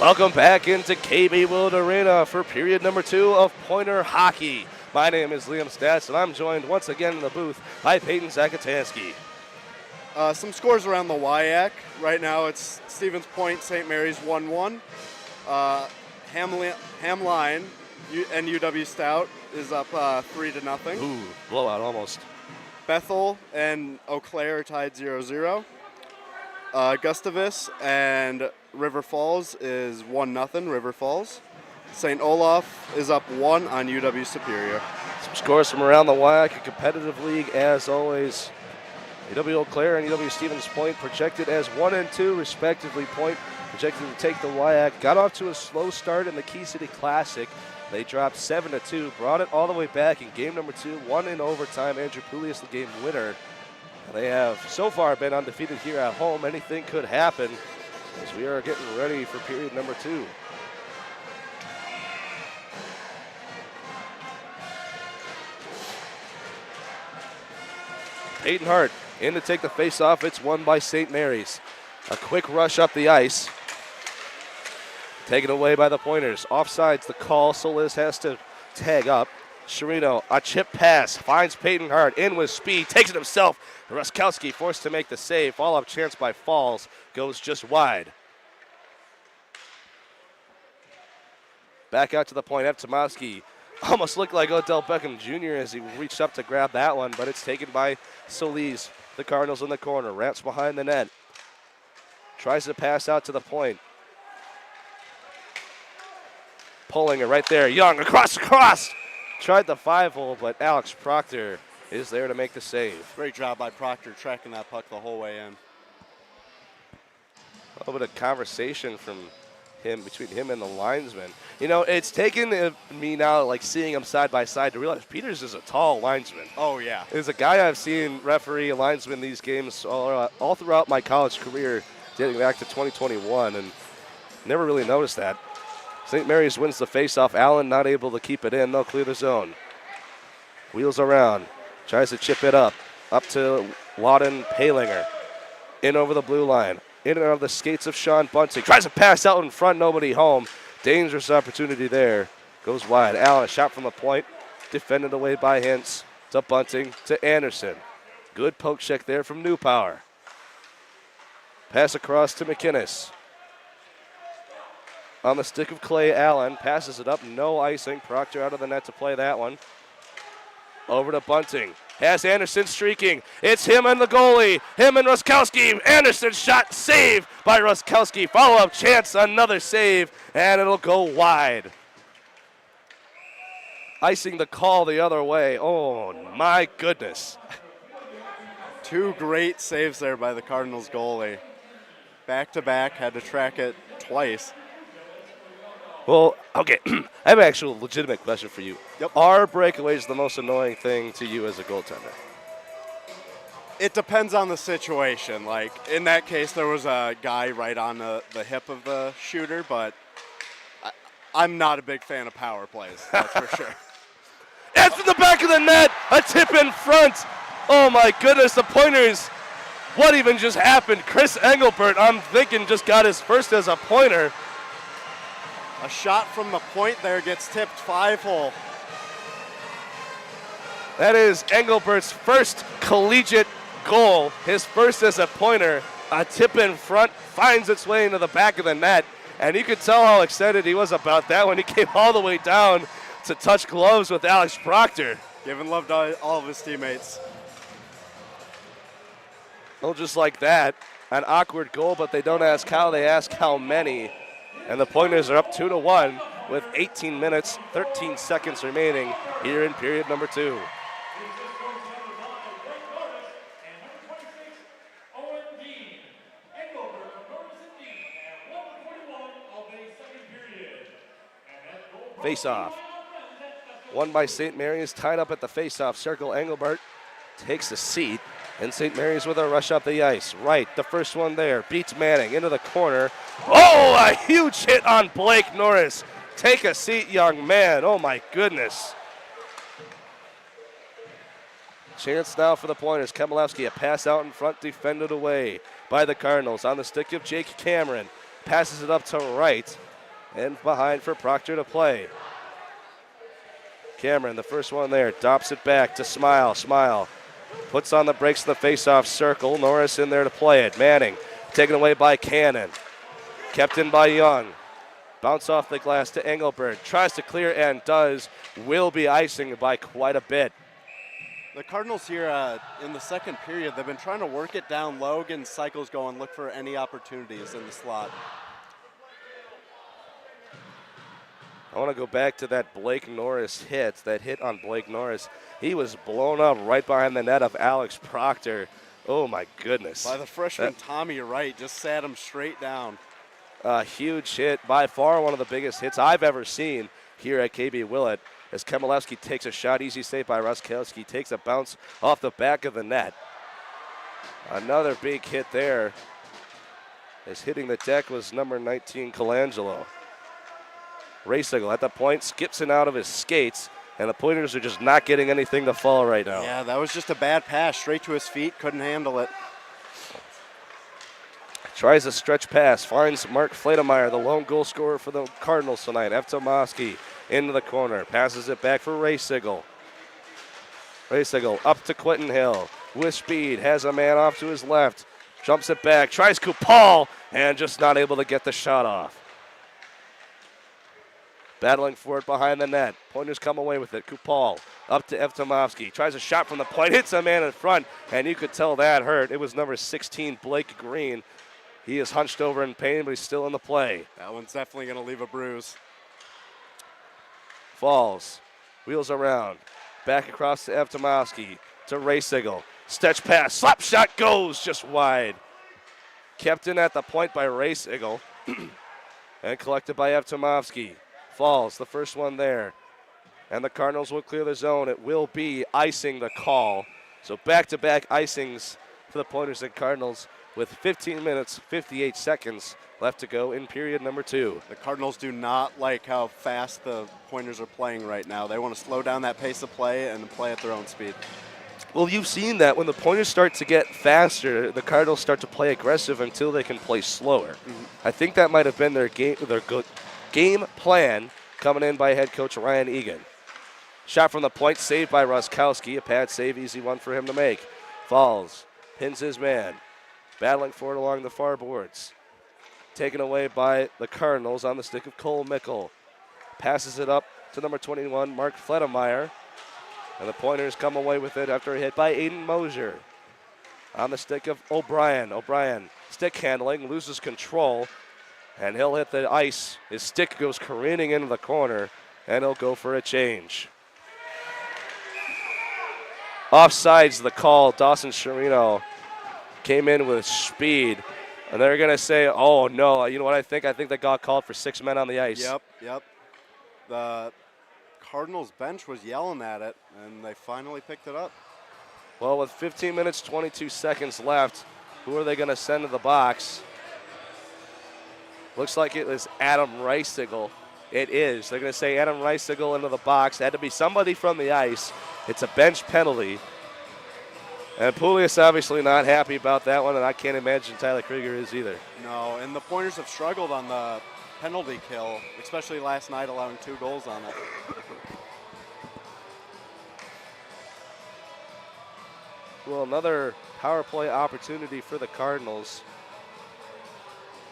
Welcome back into KB Willet Arena for period number 2 of Pointer Hockey. My name is Liam Statz, and I'm joined once again in the booth by Payton Zakutansky. Some scores around the WIAC. Right now it's Stevens Point, St. Mary's 1-1. Hamline and UW Stout is up 3-0. Ooh, blowout almost. Bethel and Eau Claire are tied 0-0. Gustavus and River Falls is 1-0, River Falls. St. Olaf is up 1 on UW Superior. Some scores from around the WIAC, a competitive league as always. UW Eau Claire and UW Stevens Point projected as 1 and 2 respectively. Point projected to take the WIAC. Got off to a slow start in the Key City Classic. They dropped 7-2, brought it all the way back in game number 2, won in overtime. Andrew Poulias, the game winner. They have so far been undefeated here at home. Anything could happen as we are getting ready for period number 2. Payton Hart in to take the face-off. It's won by St. Mary's. A quick rush up the ice. Taken away by the Pointers. Offsides the call. Solis has to tag up. Sherino, a chip pass, finds Payton Hart, in with speed, takes it himself. Ruskowski forced to make the save. Follow-up chance by Falls, goes just wide. Back out to the point, Evtimowski. Almost looked like Odell Beckham Jr. as he reached up to grab that one, but it's taken by Solis. The Cardinals in the corner, ramps behind the net. Tries to pass out to the point. Pulling it right there, Young across. Tried the 5-hole, but Alex Proctor is there to make the save. Great job by Proctor tracking that puck the whole way in. A little bit of conversation between him and the linesman. You know, it's taken me now, like seeing him side by side, to realize Peters is a tall linesman. Oh, yeah. Is a guy I've seen referee a linesman these games all throughout my college career, dating back to 2021, and never really noticed that. St. Mary's wins the faceoff. Allen not able to keep it in. They'll clear the zone. Wheels around. Tries to chip it up. Up to Lawton Palinger. In over the blue line. In and out of the skates of Sean Bunting. Tries to pass out in front. Nobody home. Dangerous opportunity there. Goes wide. Allen, a shot from the point. Defended away by Hintz. To Bunting. To Anderson. Good poke check there from Newpower. Pass across to McInnes. On the stick of Clay, Allen passes it up. No icing. Proctor out of the net to play that one. Over to Bunting. Has Anderson streaking. It's him and the goalie. Him and Ruskowski. Anderson shot. Save by Ruskowski. Follow-up chance. Another save. And it'll go wide. Icing the call the other way. Oh, my goodness. 2 great saves there by the Cardinals goalie. Back-to-back. Had to track it twice. Well, okay, I have an actual legitimate question for you. Yep. Are breakaways the most annoying thing to you as a goaltender? It depends on the situation. Like, in that case, there was a guy right on the hip of the shooter, but I'm not a big fan of power plays, that's for sure. That's in the back of the net, a tip in front. Oh, my goodness, the Pointers. What even just happened? Chris Engelbert, I'm thinking, just got his first as a Pointer. A shot from the point there gets tipped 5-hole. That is Engelbert's first collegiate goal, his first as a Pointer. A tip in front finds its way into the back of the net, and you could tell how excited he was about that when he came all the way down to touch gloves with Alex Proctor. Giving love to all of his teammates. Well, just like that, an awkward goal, but they don't ask how, they ask how many. And the Pointers are up 2-1 with 18 minutes, 13 seconds remaining here in period number 2. Face-off. Won by St. Mary's, tied up at the face-off circle. Engelbert takes a seat. And St. Mary's with a rush up the ice. Right, the first one there. Beats Manning into the corner. Oh, a huge hit on Blake Norris. Take a seat, young man. Oh, my goodness. Chance now for the Pointers. Kemelowski, a pass out in front, defended away by the Cardinals. On the stick of Jake Cameron. Passes it up to right. And behind for Proctor to play. Cameron, the first one there, drops it back to Smile. Smile puts on the brakes in the face-off circle. Norris in there to play it. Manning taken away by Cannon. Kept in by Young. Bounce off the glass to Engelberg. Tries to clear and does. Will be icing by quite a bit. The Cardinals here in the second period, they've been trying to work it down low, getting cycles going, look for any opportunities in the slot. I want to go back to that Blake Norris hit, that hit on Blake Norris. He was blown up right behind the net of Alex Proctor. Oh, my goodness. By the freshman Tommy Wright, just sat him straight down. A huge hit, by far one of the biggest hits I've ever seen here at KB Willet, as Kemelewski takes a shot. Easy save by Ruskowski, takes a bounce off the back of the net. Another big hit there, as hitting the deck was number 19, Colangelo. Racegel at the point, skips it out of his skates, and the Pointers are just not getting anything to fall right now. Yeah, that was just a bad pass, straight to his feet, couldn't handle it. Tries a stretch pass, finds Mark Flademeyer, the lone goal scorer for the Cardinals tonight. Evtomovsky into the corner, passes it back for Racegel. Racegel up to Quentin Hill with speed, has a man off to his left, jumps it back, tries Kupal, and just not able to get the shot off. Battling for it behind the net. Pointers come away with it. Kupal up to Evtomovsky. Tries a shot from the point. Hits a man in front, and you could tell that hurt. It was number 16, Blake Green. He is hunched over in pain, but he's still in the play. That one's definitely going to leave a bruise. Falls. Wheels around. Back across to Evtomovsky. To Racegel. Stretch pass. Slap shot goes just wide. Kept in at the point by Racegel. And collected by Evtomovsky. Falls, the first one there. And the Cardinals will clear the zone. It will be icing the call. So back-to-back icings for the Pointers and Cardinals with 15 minutes, 58 seconds left to go in period number 2. The Cardinals do not like how fast the Pointers are playing right now. They want to slow down that pace of play and play at their own speed. Well, you've seen that when the Pointers start to get faster, the Cardinals start to play aggressive until they can play slower. I think that might have been their game plan coming in by head coach Ryan Egan. Shot from the point, saved by Ruskowski. A pad save, easy one for him to make. Falls, pins his man. Battling for it along the far boards. Taken away by the Cardinals on the stick of Cole Mickle. Passes it up to number 21, Mark Fledemeyer. And the Pointers come away with it after a hit by Aiden Mosier. On the stick of O'Brien. O'Brien, stick handling, loses control. And he'll hit the ice. His stick goes careening into the corner, and he'll go for a change. Offsides the call. Dawson Sherino came in with speed. And they're going to say, oh, no. You know what I think? I think they got called for 6 men on the ice. Yep. The Cardinals bench was yelling at it, and they finally picked it up. Well, with 15 minutes, 22 seconds left, who are they going to send to the box? Looks like it was Adam Ricegel. It is. They're going to say Adam Ricegel into the box. Had to be somebody from the ice. It's a bench penalty. And Poulias obviously not happy about that one, and I can't imagine Tyler Krieger is either. No, and the Pointers have struggled on the penalty kill, especially last night, allowing 2 goals on it. Well, another power play opportunity for the Cardinals.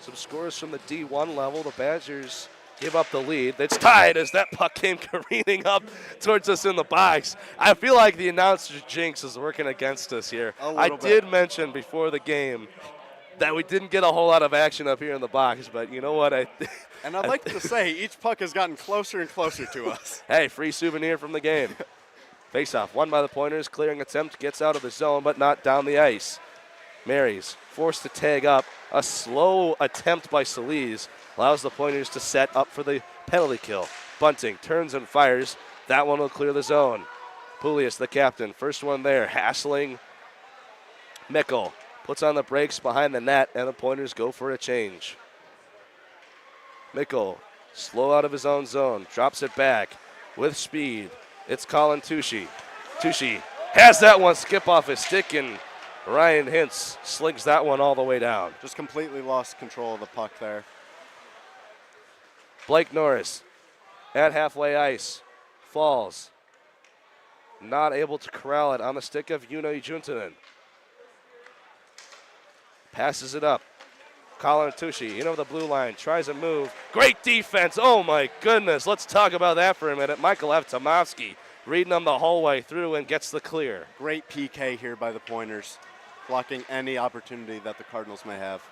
Some scores from the D1 level. The Badgers give up the lead. It's tied as that puck came careening up towards us in the box. I feel like the announcer's jinx is working against us here. I did mention before the game that we didn't get a whole lot of action up here in the box, but you know what? And I'd like to say each puck has gotten closer and closer to us. Hey, free souvenir from the game. Face-off, won by the Pointers. Clearing attempt gets out of the zone, but not down the ice. Marys forced to tag up. A slow attempt by Solis allows the Pointers to set up for the penalty kill. Bunting turns and fires. That one will clear the zone. Poulias, the captain, first one there, hassling Mickle. Puts on the brakes behind the net, and the Pointers go for a change. Mickle, slow out of his own zone, drops it back with speed. It's Colin Tushy. Tushy has that one skip off his stick, and Ryan Hintz slings that one all the way down. Just completely lost control of the puck there. Blake Norris at halfway ice. Falls. Not able to corral it on the stick of Juno Juntunen. Passes it up. Colin Tucci in over the blue line. Tries a move. Great defense. Oh, my goodness. Let's talk about that for a minute. Michael F. Tomovsky reading them the whole way through and gets the clear. Great PK here by the Pointers, blocking any opportunity that the Cardinals may have.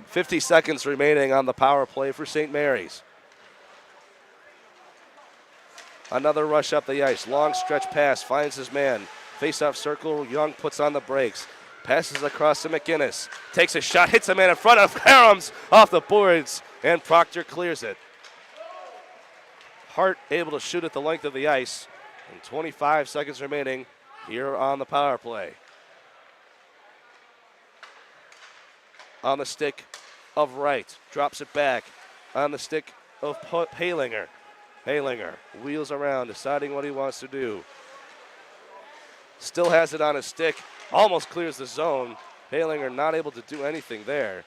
50 seconds remaining on the power play for St. Mary's. Another rush up the ice. Long stretch pass. Finds his man. Face-off circle. Young puts on the brakes. Passes across to McGinnis. Takes a shot. Hits a man in front of Harums off the boards. And Proctor clears it. Hart able to shoot at the length of the ice. And 25 seconds remaining here on the power play. On the stick of Wright. Drops it back. On the stick of Palinger. Palinger wheels around, deciding what he wants to do. Still has it on his stick. Almost clears the zone. Palinger not able to do anything there,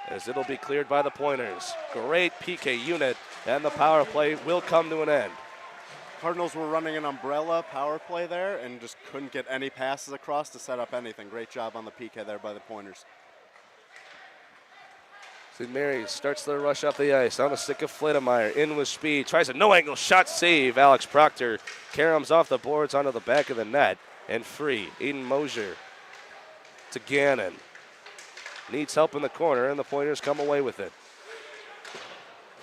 as it'll be cleared by the Pointers. Great PK unit, and the power play will come to an end. Cardinals were running an umbrella power play there and just couldn't get any passes across to set up anything. Great job on the PK there by the Pointers. St. Mary's starts their rush up the ice on the stick of Flademeyer. In with speed. Tries a no-angle shot save. Alex Proctor caroms off the boards onto the back of the net. And free. Aiden Mosier to Gannon. Needs help in the corner, and the Pointers come away with it.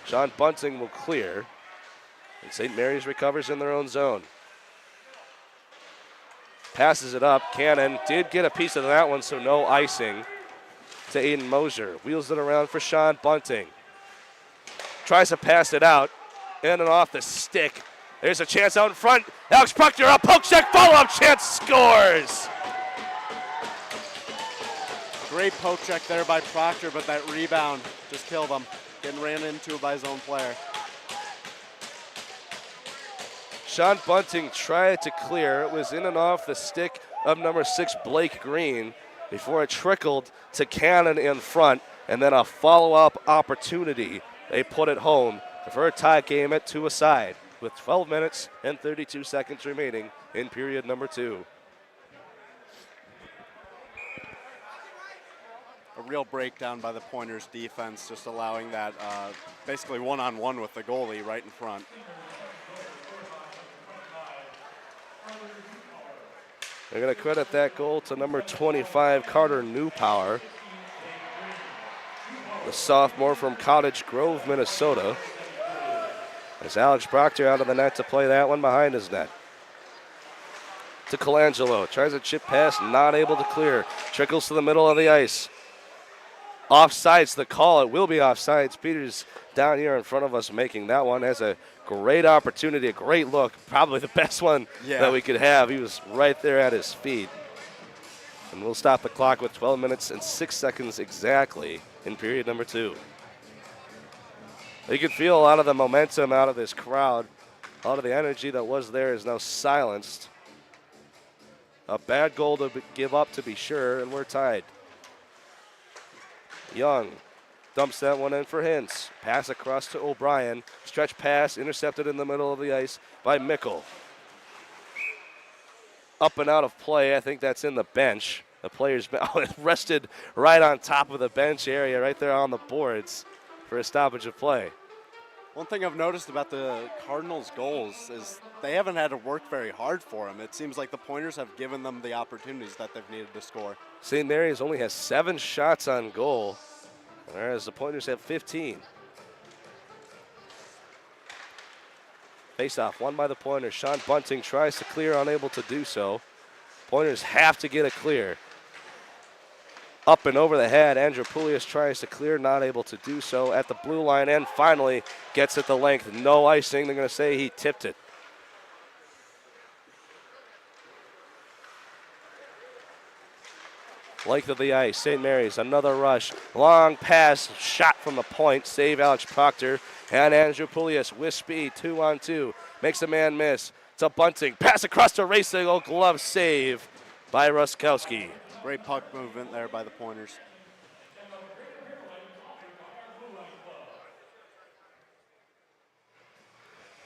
Sean Bunting will clear. And St. Mary's recovers in their own zone. Passes it up. Cannon did get a piece of that one, so no icing to Aiden Mosier. Wheels it around for Sean Bunting. Tries to pass it out. In and off the stick. There's a chance out in front. Alex Proctor, a poke check, follow-up chance, scores! Great poke check there by Proctor, but that rebound just killed him. Getting ran into by his own player. Sean Bunting tried to clear. It was in and off the stick of number 6, Blake Green, before it trickled to Cannon in front, and then a follow-up opportunity. They put it home for a tie game at 2-aside with 12 minutes and 32 seconds remaining in period number 2. A real breakdown by the Pointers defense, just allowing that basically one-on-one with the goalie right in front. They're going to credit that goal to number 25, Carter Newpower, the sophomore from Cottage Grove, Minnesota. As Alex Proctor out of the net to play that one behind his net. To Colangelo, tries a chip pass, not able to clear. Trickles to the middle of the ice. Offsides the call, it will be offsides. Peters down here in front of us making that one. Has a great opportunity, a great look. Probably the best one that we could have. He was right there at his feet. And we'll stop the clock with 12 minutes and 6 seconds exactly in period number 2. You can feel a lot of the momentum out of this crowd. A lot of the energy that was there is now silenced. A bad goal to give up, to be sure, and we're tied. Young dumps that one in for Hintz. Pass across to O'Brien. Stretch pass intercepted in the middle of the ice by Mickle. Up and out of play. I think that's in the bench. The player's rested right on top of the bench area, right there on the boards for a stoppage of play. One thing I've noticed about the Cardinals' goals is they haven't had to work very hard for them. It seems like the Pointers have given them the opportunities that they've needed to score. St. Mary's only has 7 shots on goal, whereas the Pointers have 15. Face-off won by the Pointers. Sean Bunting tries to clear, unable to do so. Pointers have to get a clear. Up and over the head, Andrew Poulias tries to clear, not able to do so at the blue line, and finally gets it the length. No icing. They're going to say he tipped it. Length of the ice, St. Mary's, another rush. Long pass, shot from the point, save Alex Proctor, and Andrew Poulias with speed, 2-on-2. Makes a man miss. It's a Bunting. Pass across to Racing, glove save by Ruskowski. Great puck movement there by the Pointers.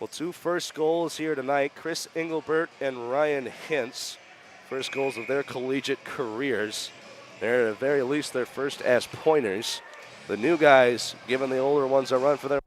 Well, 2 first goals here tonight, Chris Engelbert and Ryan Hintz. First goals of their collegiate careers. They're at the very least their first as pointers. The new guys giving the older ones a run for their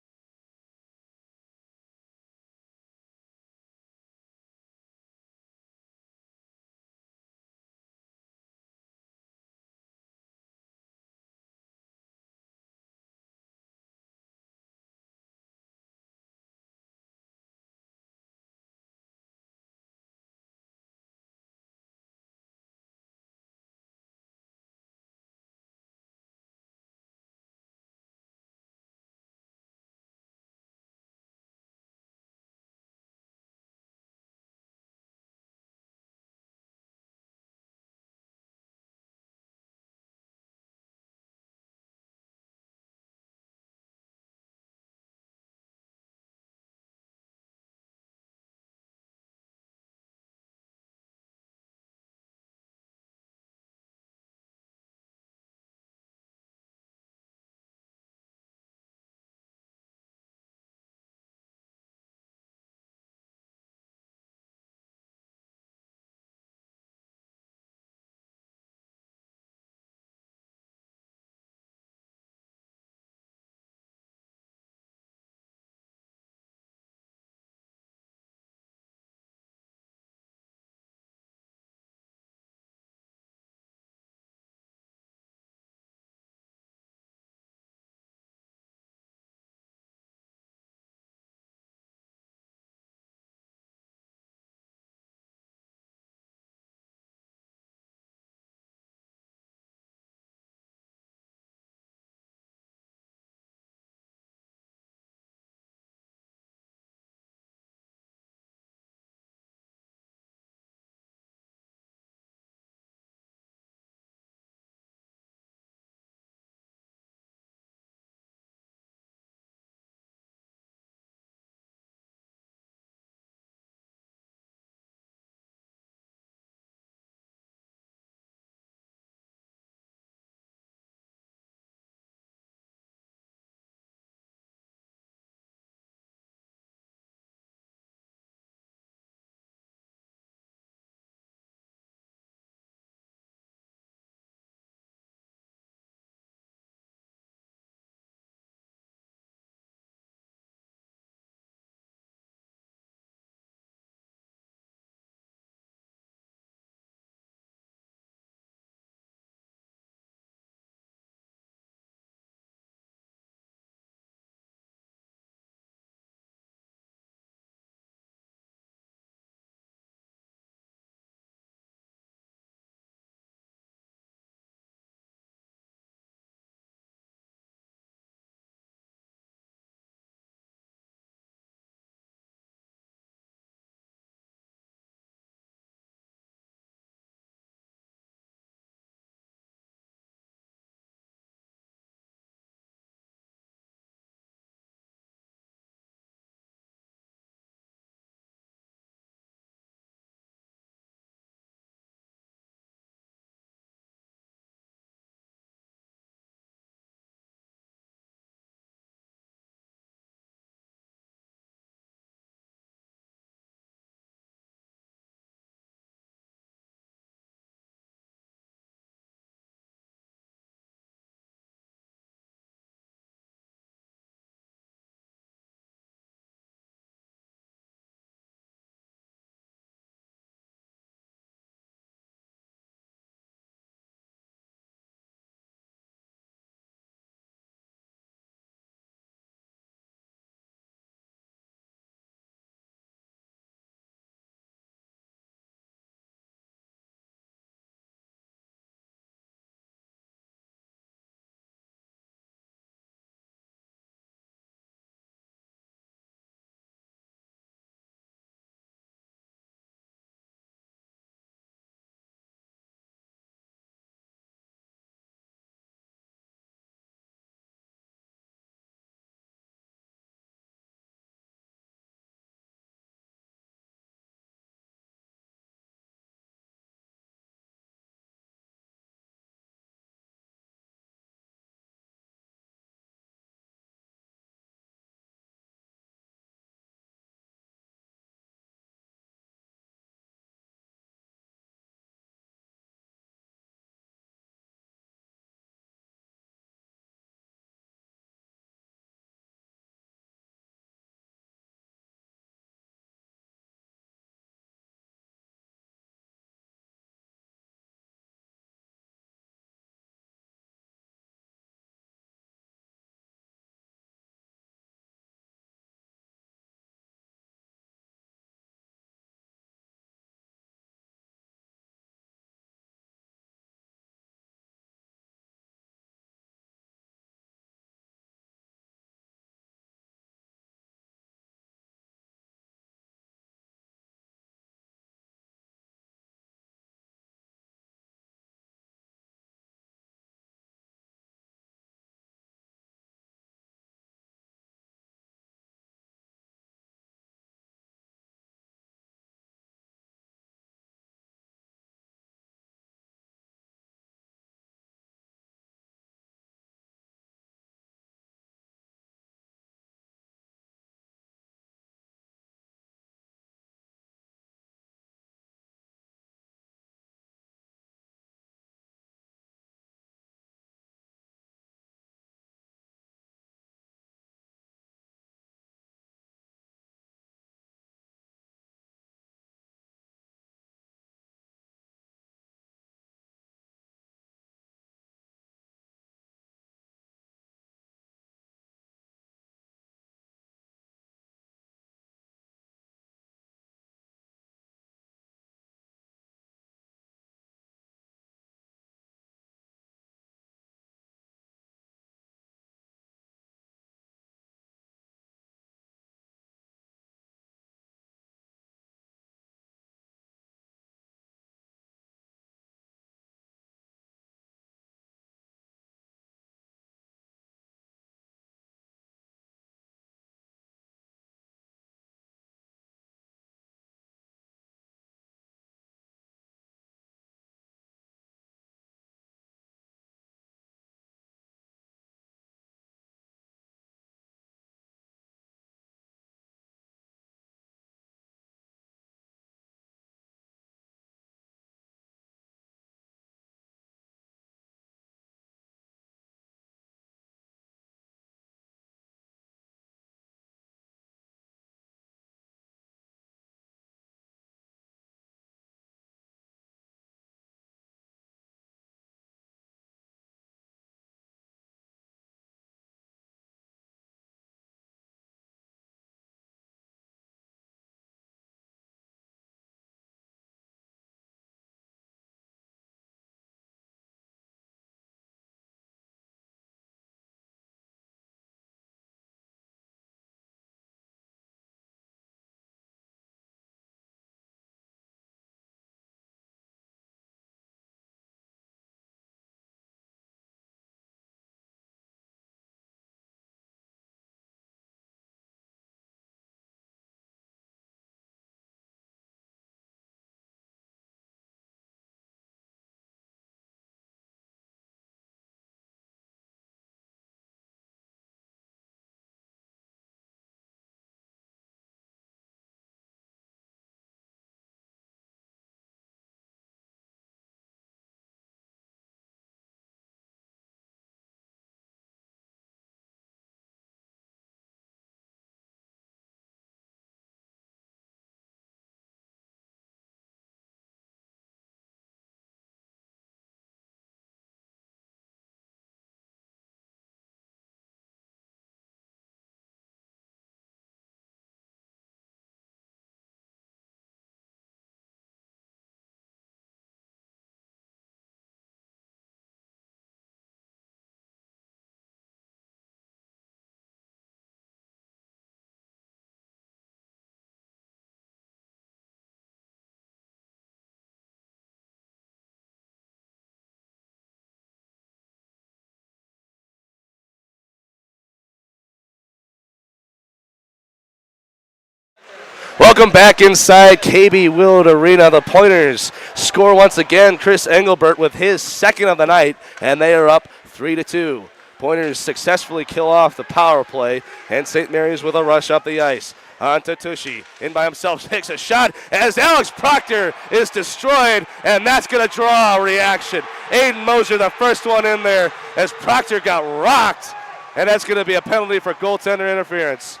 Welcome back inside KB Willet Arena. The Pointers score once again. Chris Engelbert with his second of the night, and they are up 3-2. Pointers successfully kill off the power play, and St. Mary's with a rush up the ice. On to Tushy, in by himself, takes a shot as Alex Proctor is destroyed, and that's going to draw a reaction. Aiden Mosier, the first one in there, as Proctor got rocked, and that's going to be a penalty for goaltender interference.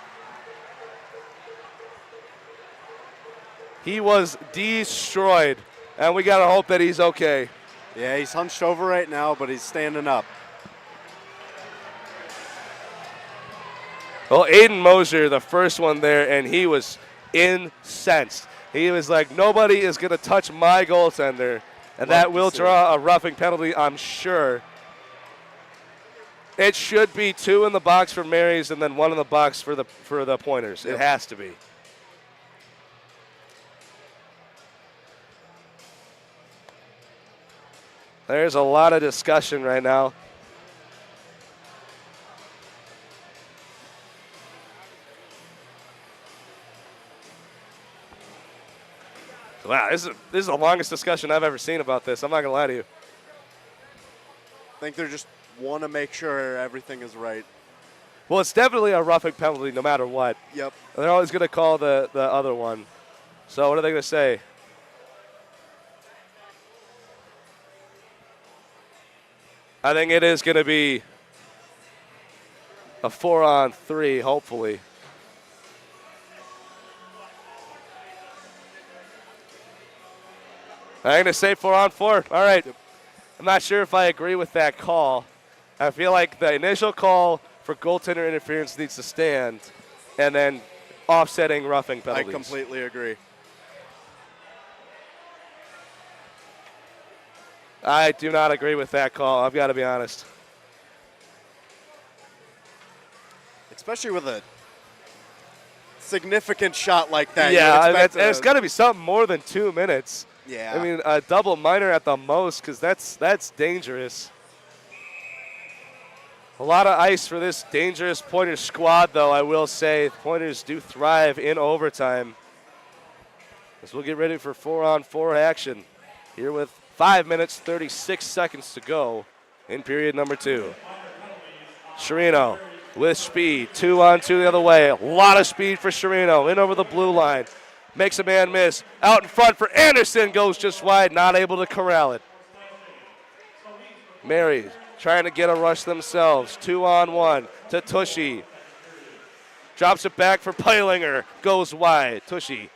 He was destroyed, and we got to hope that he's okay. Yeah, he's hunched over right now, but he's standing up. Well, Aiden Mosier, the first one there, and he was incensed. He was like, nobody is going to touch my goaltender, and that will draw a roughing penalty, I'm sure. It should be 2 in the box for Marys and then 1 in the box for the Pointers. It has to be. There's a lot of discussion right now. Wow, this is the longest discussion I've ever seen about this. I'm not going to lie to you. I think they just want to make sure everything is right. Well, it's definitely a roughing penalty no matter what. Yep. They're always going to call the other one. So what are they going to say? I think it is going to be a 4-on-3, hopefully. I'm going to say 4-on-4. All right. I'm not sure if I agree with that call. I feel like the initial call for goaltender interference needs to stand, and then offsetting roughing penalties. I completely agree. I do not agree with that call. I've got to be honest. Especially with a significant shot like that. Yeah, it's got to be something more than 2 minutes. Yeah. I mean, a double minor at the most, because that's dangerous. A lot of ice for this dangerous Pointers squad, though, I will say. Pointers do thrive in overtime. As we'll get ready for 4-on-4 action here with 5 minutes, 36 seconds to go in period number 2. Sherino with speed, 2-on-2 the other way. A lot of speed for Sherino, in over the blue line. Makes a man miss. Out in front for Anderson, goes just wide, not able to corral it. Mary trying to get a rush themselves. 2-on-1 to Tushy. Drops it back for Peilinger, goes wide. Tushy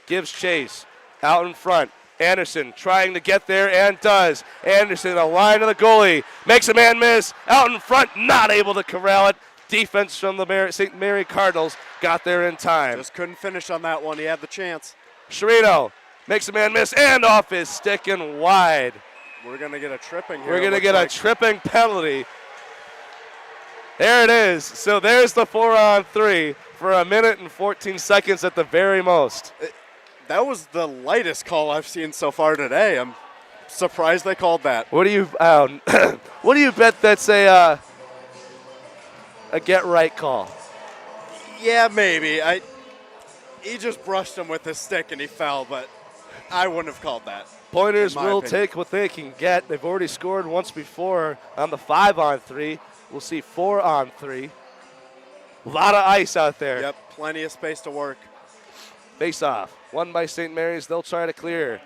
gives chase. Out in front. Anderson trying to get there and does. Anderson, a line to the goalie. Makes a man miss. Out in front, not able to corral it. Defense from the St. Mary Cardinals got there in time. Just couldn't finish on that one. He had the chance. Sherino makes a man miss and off his stick and wide. We're going to get a tripping here. We're going to get a tripping penalty. There it is. So there's the 4-on-3 for 1 minute and 14 seconds at the very most. That was the lightest call I've seen so far today. I'm surprised they called that. What do you what do you bet that's a get right call? Yeah, maybe. He just brushed him with his stick and he fell, but I wouldn't have called that. Pointers will take what they can get. They've already scored once before on the 5-on-3. We'll see 4-on-3. A lot of ice out there. Yep, plenty of space to work. Face off. Won by St. Mary's. They'll try to clear.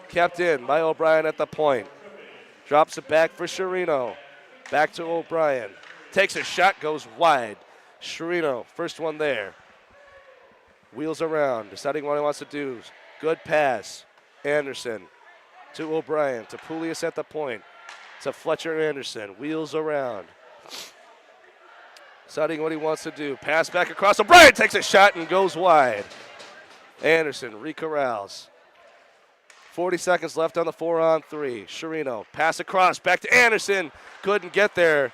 Kept in by O'Brien at the point. Drops it back for Sherino. Back to O'Brien. Takes a shot, goes wide. Sherino, first one there. Wheels around, deciding what he wants to do. Good pass. Anderson to O'Brien, to Poulias at the point. To Fletcher Anderson. Wheels around. Deciding what he wants to do. Pass back across. O'Brien takes a shot and goes wide. Anderson recorrals. 40 seconds left on the 4-on-3. Sherino, pass across, back to Anderson. Couldn't get there.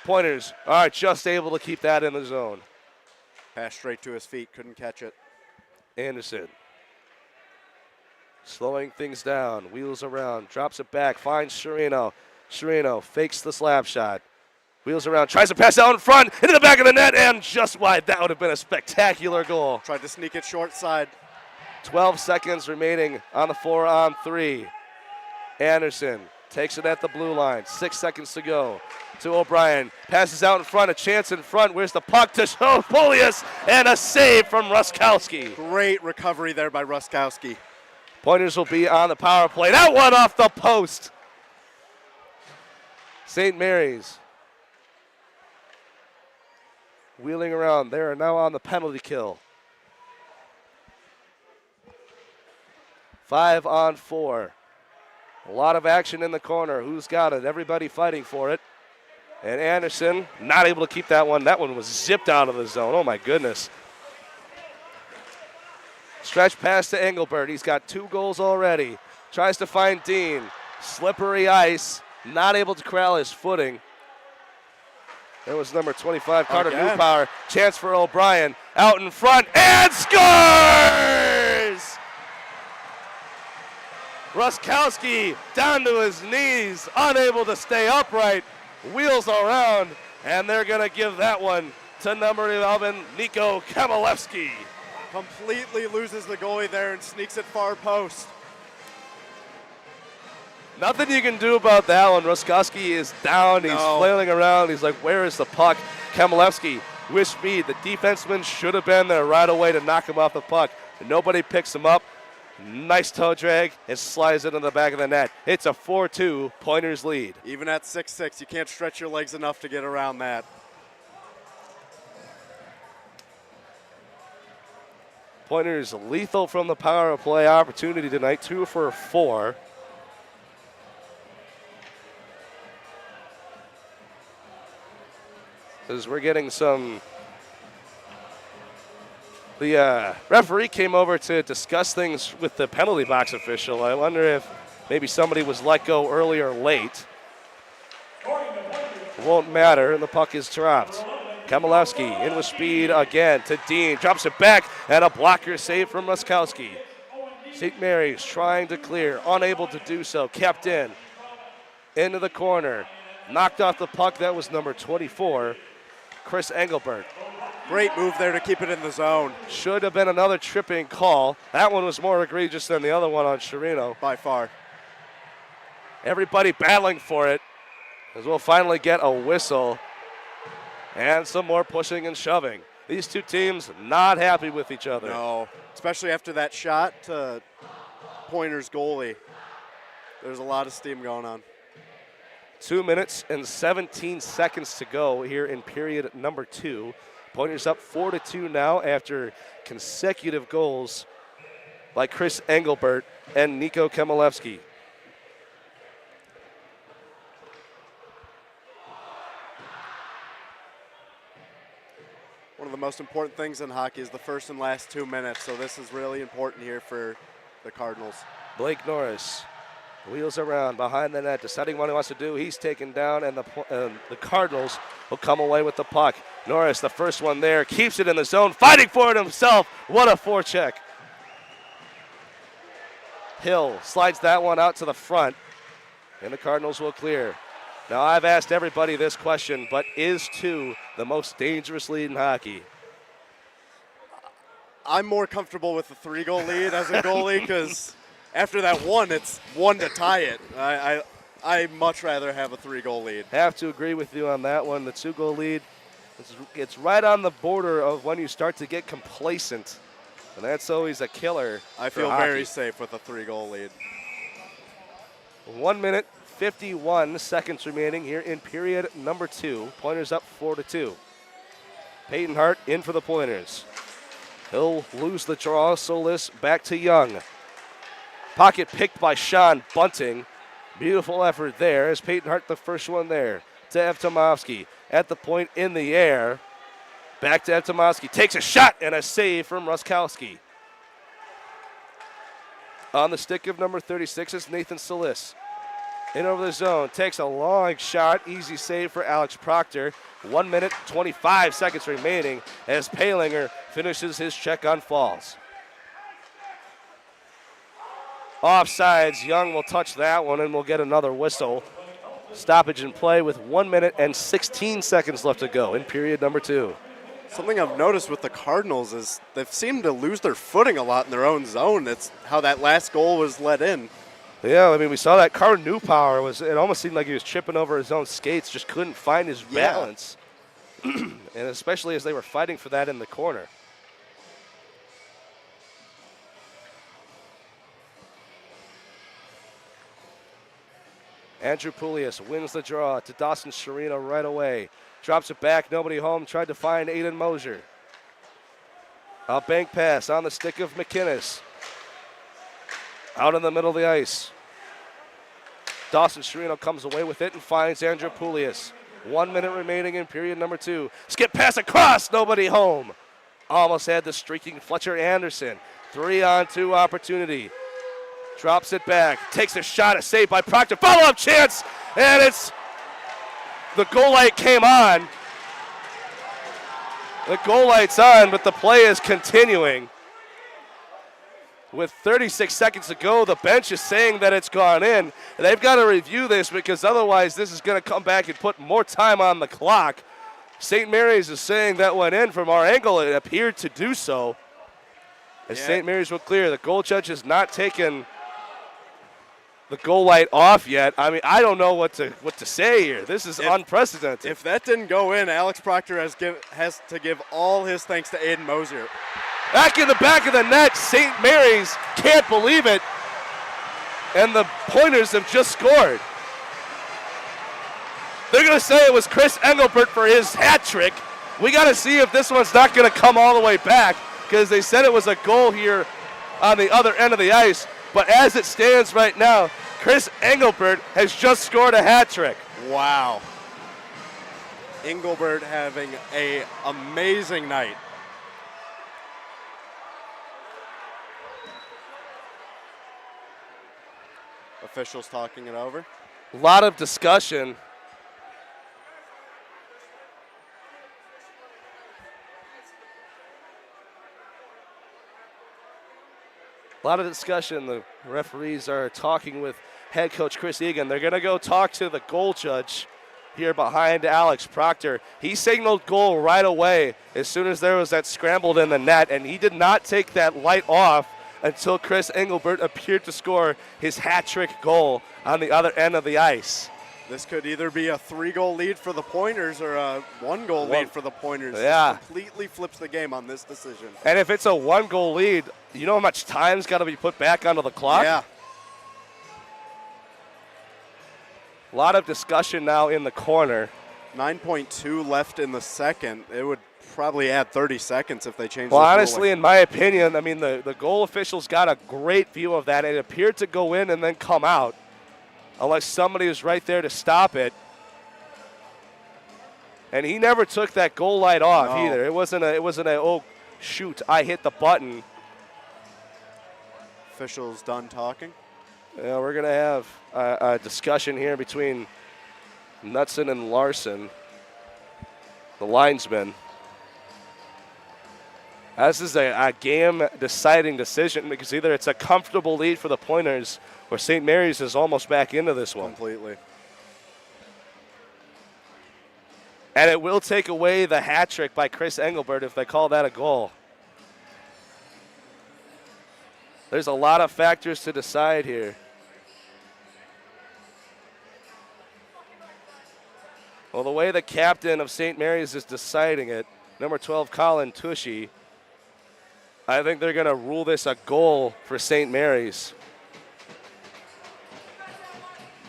Pointers are just able to keep that in the zone. Pass straight to his feet, couldn't catch it. Anderson slowing things down, wheels around, drops it back, finds Sherino. Sherino fakes the slap shot. Wheels around, tries to pass out in front, into the back of the net, and just wide. That would have been a spectacular goal. Tried to sneak it short side. 12 seconds remaining on the 4-on-3. Anderson takes it at the blue line. 6 seconds to go. To O'Brien. Passes out in front. A chance in front. Where's the puck to Polius? And a save from Ruskowski. Great recovery there by Ruskowski. Pointers will be on the power play. That one off the post. St. Mary's wheeling around. They are now on the penalty kill. 5-on-4. A lot of action in the corner. Who's got it? Everybody fighting for it. And Anderson not able to keep that one. That one was zipped out of the zone. Oh, my goodness. Stretch pass to Engelbert. He's got 2 goals already. Tries to find Dean. Slippery ice. Not able to corral his footing. There was number 25, Carter Newpower. Chance for O'Brien. Out in front and scores! Ruskowski down to his knees, unable to stay upright. Wheels around, and they're going to give that one to number 11, Nico Kamalevsky. Completely loses the goalie there and sneaks it far post. Nothing you can do about that one. Ruskowski is down. He's flailing around. He's like, where is the puck? Kamalevsky with speed. The defenseman should have been there right away to knock him off the puck. Nobody picks him up. Nice toe drag and slides it in the back of the net. It's a 4-2 Pointers lead. Even at 6'6", you can't stretch your legs enough to get around that. Pointers lethal from the power play opportunity tonight, 2 for 4. As we're getting some. The referee came over to discuss things with the penalty box official. I wonder if maybe somebody was let go early or late. It won't matter, and the puck is dropped. Kamalevsky in with speed again to Dean. Drops it back, and a blocker save from Ruskowski. St. Mary's trying to clear, unable to do so. Kept in. Into the corner. Knocked off the puck. That was number 24, Chris Engelbert. Great move there to keep it in the zone. Should have been another tripping call. That one was more egregious than the other one on Chirino. By far. Everybody battling for it as we'll finally get a whistle and some more pushing and shoving. These two teams not happy with each other. No, especially after that shot to Pointers goalie. There's a lot of steam going on. 2 minutes and 17 seconds to go here in period number 2. Pointers up 4-2 now after consecutive goals by Chris Engelbert and Nico Kamalevsky. One of the most important things in hockey is the first and last 2 minutes, so this is really important here for the Cardinals. Blake Norris wheels around behind the net, deciding what he wants to do. He's taken down, and the Cardinals will come away with the puck. Norris, the first one there, keeps it in the zone, fighting for it himself. What a forecheck. Hill slides that one out to the front, and the Cardinals will clear. Now, I've asked everybody this question, but is 2 the most dangerous lead in hockey? I'm more comfortable with the 3-goal lead as a goalie because after that one, it's 1 to tie it. I much rather have a 3-goal lead. Have to agree with you on that one. The 2-goal lead, it's right on the border of when you start to get complacent, and that's always a killer. I feel very safe with a 3-goal lead. 1 minute, 51 seconds remaining here in period number 2. Pointers up 4-2. Payton Hart in for the Pointers. He'll lose the draw. Solis back to Young. Pocket picked by Sean Bunting. Beautiful effort there as Payton Hart the first one there to Evtomovsky at the point in the air. Back to Evtomovsky. Takes a shot and a save from Ruskowski. On the stick of number 36 is Nathan Solis. In over the zone. Takes a long shot. Easy save for Alex Proctor. 1 minute, 25 seconds remaining as Palinger finishes his check on Falls. Offsides. Young will touch that one and we'll get another whistle. Stoppage in play with 1 minute and 16 seconds left to go in period number 2. Something I've noticed with the Cardinals is they've seemed to lose their footing a lot in their own zone. That's how that last goal was let in. Yeah, I mean, we saw that Carter Newpower it almost seemed like he was tripping over his own skates, just couldn't find his balance. And especially as they were fighting for that in the corner. Andrew Poulias wins the draw to Dawson Sharino right away. Drops it back, nobody home, tried to find Aiden Mosier. A bank pass on the stick of McInnes. Out in the middle of the ice. Dawson Sharino comes away with it and finds Andrew Poulias. 1 minute remaining in period number 2. Skip pass across, nobody home. Almost had the streaking Fletcher Anderson. 3-on-2 opportunity. Drops it back, takes a shot, a save by Proctor. Follow-up chance, and the goal light came on. The goal light's on, but the play is continuing. With 36 seconds to go, the bench is saying that it's gone in. They've got to review this because otherwise this is going to come back and put more time on the clock. St. Mary's is saying that went in. From our angle, it appeared to do so. As St. Mary's will clear, the goal judge has not taken the goal light off yet. I mean, I don't know what to say here. This is unprecedented. If that didn't go in, Alex Proctor has to give all his thanks to Aiden Mosier. Back in the back of the net, St. Mary's can't believe it. And the Pointers have just scored. They're going to say it was Chris Engelbert for his hat trick. We got to see if this one's not going to come all the way back because they said it was a goal here on the other end of the ice. But as it stands right now, Chris Engelbert has just scored a hat trick. Wow. Engelbert having an amazing night. Officials talking it over. A lot of discussion. A lot of discussion. The referees are talking with head coach Chris Egan. They're going to go talk to the goal judge here behind Alex Proctor. He signaled goal right away as soon as there was that scrambled in the net, and he did not take that light off until Chris Engelbert appeared to score his hat trick goal on the other end of the ice. This could either be a 3-goal lead for the Pointers or a 1-goal lead for the Pointers. Yeah. This completely flips the game on this decision. And if it's a 1-goal lead, you know how much time's got to be put back onto the clock? Yeah. A lot of discussion now in the corner. 9.2 left in the second. It would probably add 30 seconds if they change Well, the honestly, ruling. in my opinion, I mean, the goal officials got a great view of that. It appeared to go in and then come out, unless somebody was right there to stop it. And he never took that goal light off either. It wasn't a oh shoot, I hit the button. Officials done talking. Yeah, we're gonna have a discussion here between Knutson and Larson, the linesmen. This is a game-deciding decision because either it's a comfortable lead for the Pointers or St. Mary's is almost back into this one. Completely. And it will take away the hat trick by Chris Engelbert if they call that a goal. There's a lot of factors to decide here. Well, the way the captain of St. Mary's is deciding it, number 12, Colin Tushy, I think they're going to rule this a goal for St. Mary's.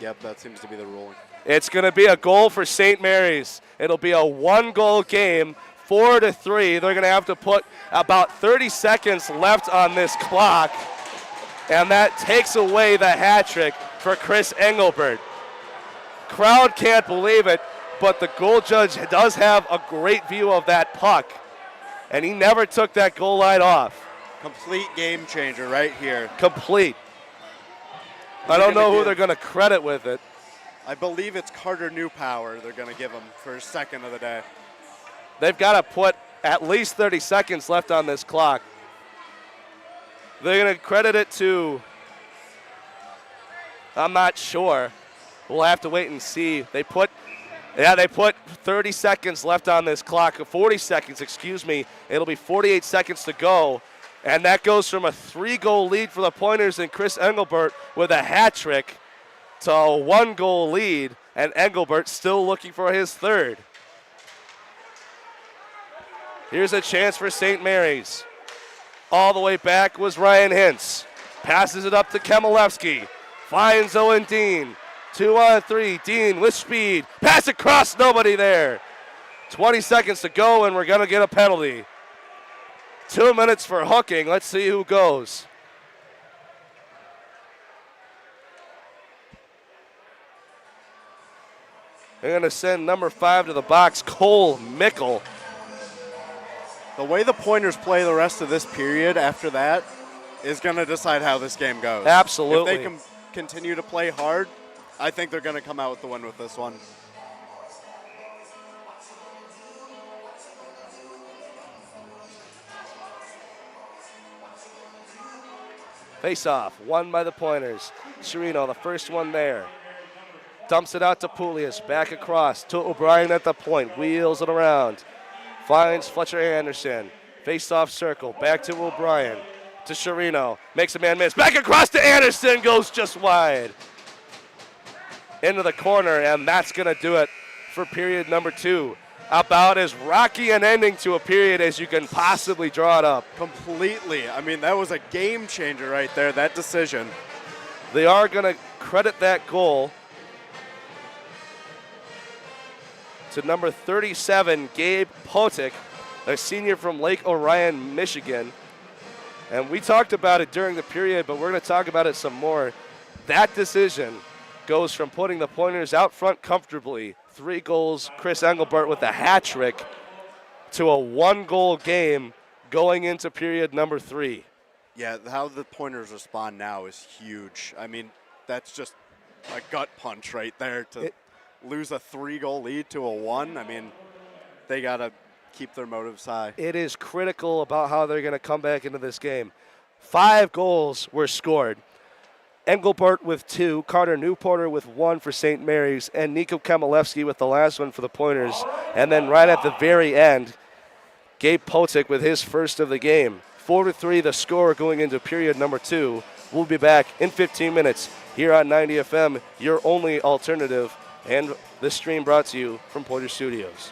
Yep, that seems to be the ruling. It's going to be a goal for St. Mary's. It'll be a 1-goal game, 4-3. They're going to have to put about 30 seconds left on this clock, and that takes away the hat trick for Chris Engelbert. Crowd can't believe it, but the goal judge does have a great view of that puck, and he never took that goal light off. Complete game changer right here. Complete. I don't know who they're going to credit with it. I believe it's Carter Newpower they're going to give him for his second of the day. They've got to put at least 30 seconds left on this clock. They're going to credit it to, I'm not sure. We'll have to wait and see. They put 30 seconds left on this clock, 40 seconds, excuse me. It'll be 48 seconds to go. And that goes from a 3-goal lead for the Pointers and Chris Engelbert with a hat trick to a 1-goal lead, and Engelbert still looking for his third. Here's a chance for St. Mary's. All the way back was Ryan Hintz. Passes it up to Kemelevsky. Finds Owen Dean. 2-on-3. Dean with speed. Pass across, nobody there. 20 seconds to go, and we're going to get a penalty. 2 minutes for hooking. Let's see who goes. They're going to send number 5 to the box, Cole Mickle. The way the Pointers play the rest of this period after that is going to decide how this game goes. Absolutely. If they can continue to play hard, I think they're going to come out with the win with this one. Face-off, won by the Pointers. Chirino, the first one there. Dumps it out to Pulias, back across to O'Brien at the point, wheels it around. Finds Fletcher Anderson, face-off circle, back to O'Brien, to Chirino, makes a man miss, back across to Anderson, goes just wide. Into the corner, and that's gonna do it for period number 2. About as rocky an ending to a period as you can possibly draw it up. Completely. I mean, that was a game changer right there, that decision. They are gonna credit that goal to number 37, Gabe Potik, a senior from Lake Orion, Michigan. And we talked about it during the period, but we're going to talk about it some more. That decision goes from putting the Pointers out front comfortably, 3 goals, Chris Engelbert with a hat trick, to a 1-goal game going into period number 3. Yeah, how the Pointers respond now is huge. I mean, that's just a gut punch right there to lose a 3-goal lead to a 1. I mean, they got to keep their motives high. It is critical about how they're going to come back into this game. 5 goals were scored. Engelbert with 2, Carter Newporter with 1 for St. Mary's, and Nico Kemelevsky with the last one for the Pointers. And then right at the very end, Gabe Potik with his first of the game. 4-3 the score going into period number 2. We'll be back in 15 minutes here on 90 FM, your only alternative. And this stream brought to you from Pointer Studios.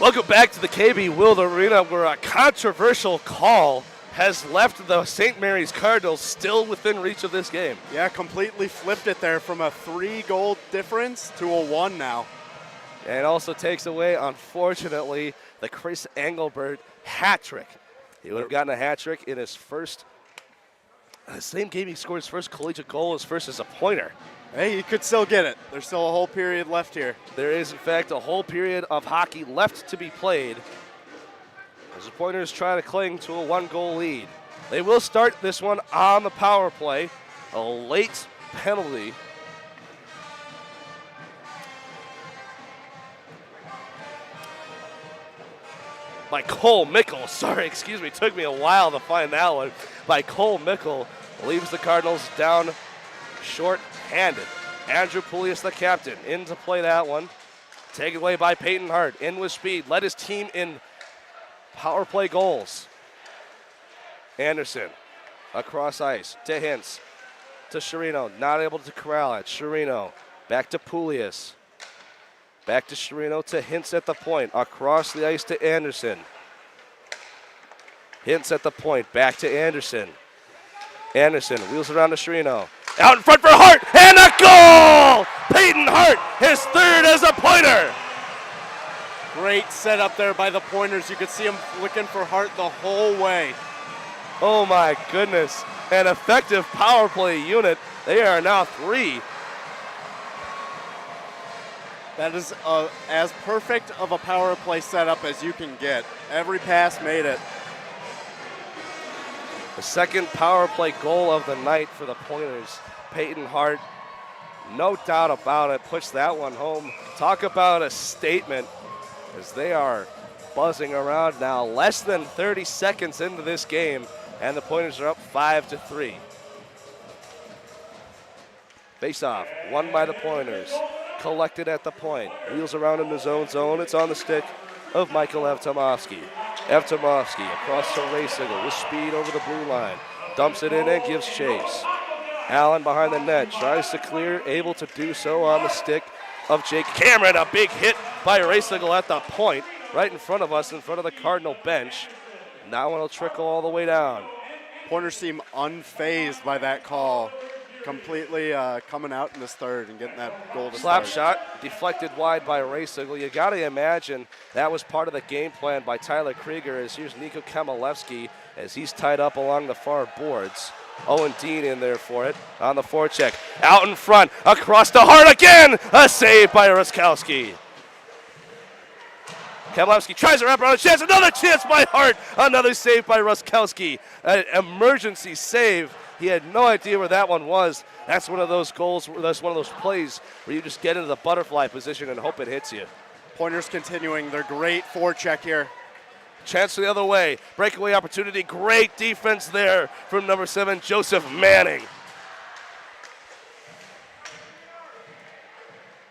Welcome back to the KB Willet Arena, where a controversial call has left the St. Mary's Cardinals still within reach of this game. Yeah, completely flipped it there from a 3-goal difference to a 1 now. And it also takes away, unfortunately, the Chris Engelbert hat trick. He would have gotten a hat trick in his first, the same game he scored his first collegiate goal, his first as a pointer. Hey, he could still get it. There's still a whole period left here. There is, in fact, a whole period of hockey left to be played as the Pointers try to cling to a 1-goal lead. They will start this one on the power play. A late penalty. By Cole Mickle. Sorry, excuse me. Took me a while to find that one. By Cole Mickle. Leaves the Cardinals down short-handed. Andrew Pulias, the captain, in to play that one. Taken away by Payton Hart. In with speed. Led his team in power play goals. Anderson across ice to Hintz. To Chirino. Not able to corral it. Chirino back to Pulias. Back to Chirino to Hintz at the point. Across the ice to Anderson. Hintz at the point. Back to Anderson. Anderson wheels around to Chirino. Out in front for Hart. And a goal! Payton Hart, his third as a Pointer. Great setup there by the Pointers. You could see him looking for Hart the whole way. Oh my goodness. An effective power play unit. They are now 3. That is as perfect of a power play setup as you can get. Every pass made it. The second power play goal of the night for the Pointers. Payton Hart, no doubt about it, puts that one home. Talk about a statement as they are buzzing around now. Less than 30 seconds into this game, and the Pointers are up 5-3. Face-off, won by the Pointers. Collected at the point. Wheels around in his own zone. It's on the stick of Michael Evtomovsky. Evtomovsky across to Raysigle with speed over the blue line. Dumps it in and gives chase. Allen behind the net. Tries to clear. Able to do so on the stick of Jake Cameron. A big hit by Raysigle at the point. Right in front of us, in front of the Cardinal bench. Now one will trickle all the way down. Pointers seem unfazed by that call. Completely coming out in this third and getting that goal to Slap start. shot deflected wide by Raysigle. You got to imagine that was part of the game plan by Tyler Krieger. As here's Nico Kamalevsky as he's tied up along the far boards. Owen Dean in there for it on the forecheck. Out in front, across the heart again. A save by Ruskowski. Kamalevsky tries to wrap around a chance. Another chance by Hart. Another save by Ruskowski. An emergency save. He had no idea where that one was. That's one of those goals, that's one of those plays where you just get into the butterfly position and hope it hits you. Pointers continuing their great forecheck here. Chance the other way. Breakaway opportunity. Great defense there from number 7, Joseph Manning.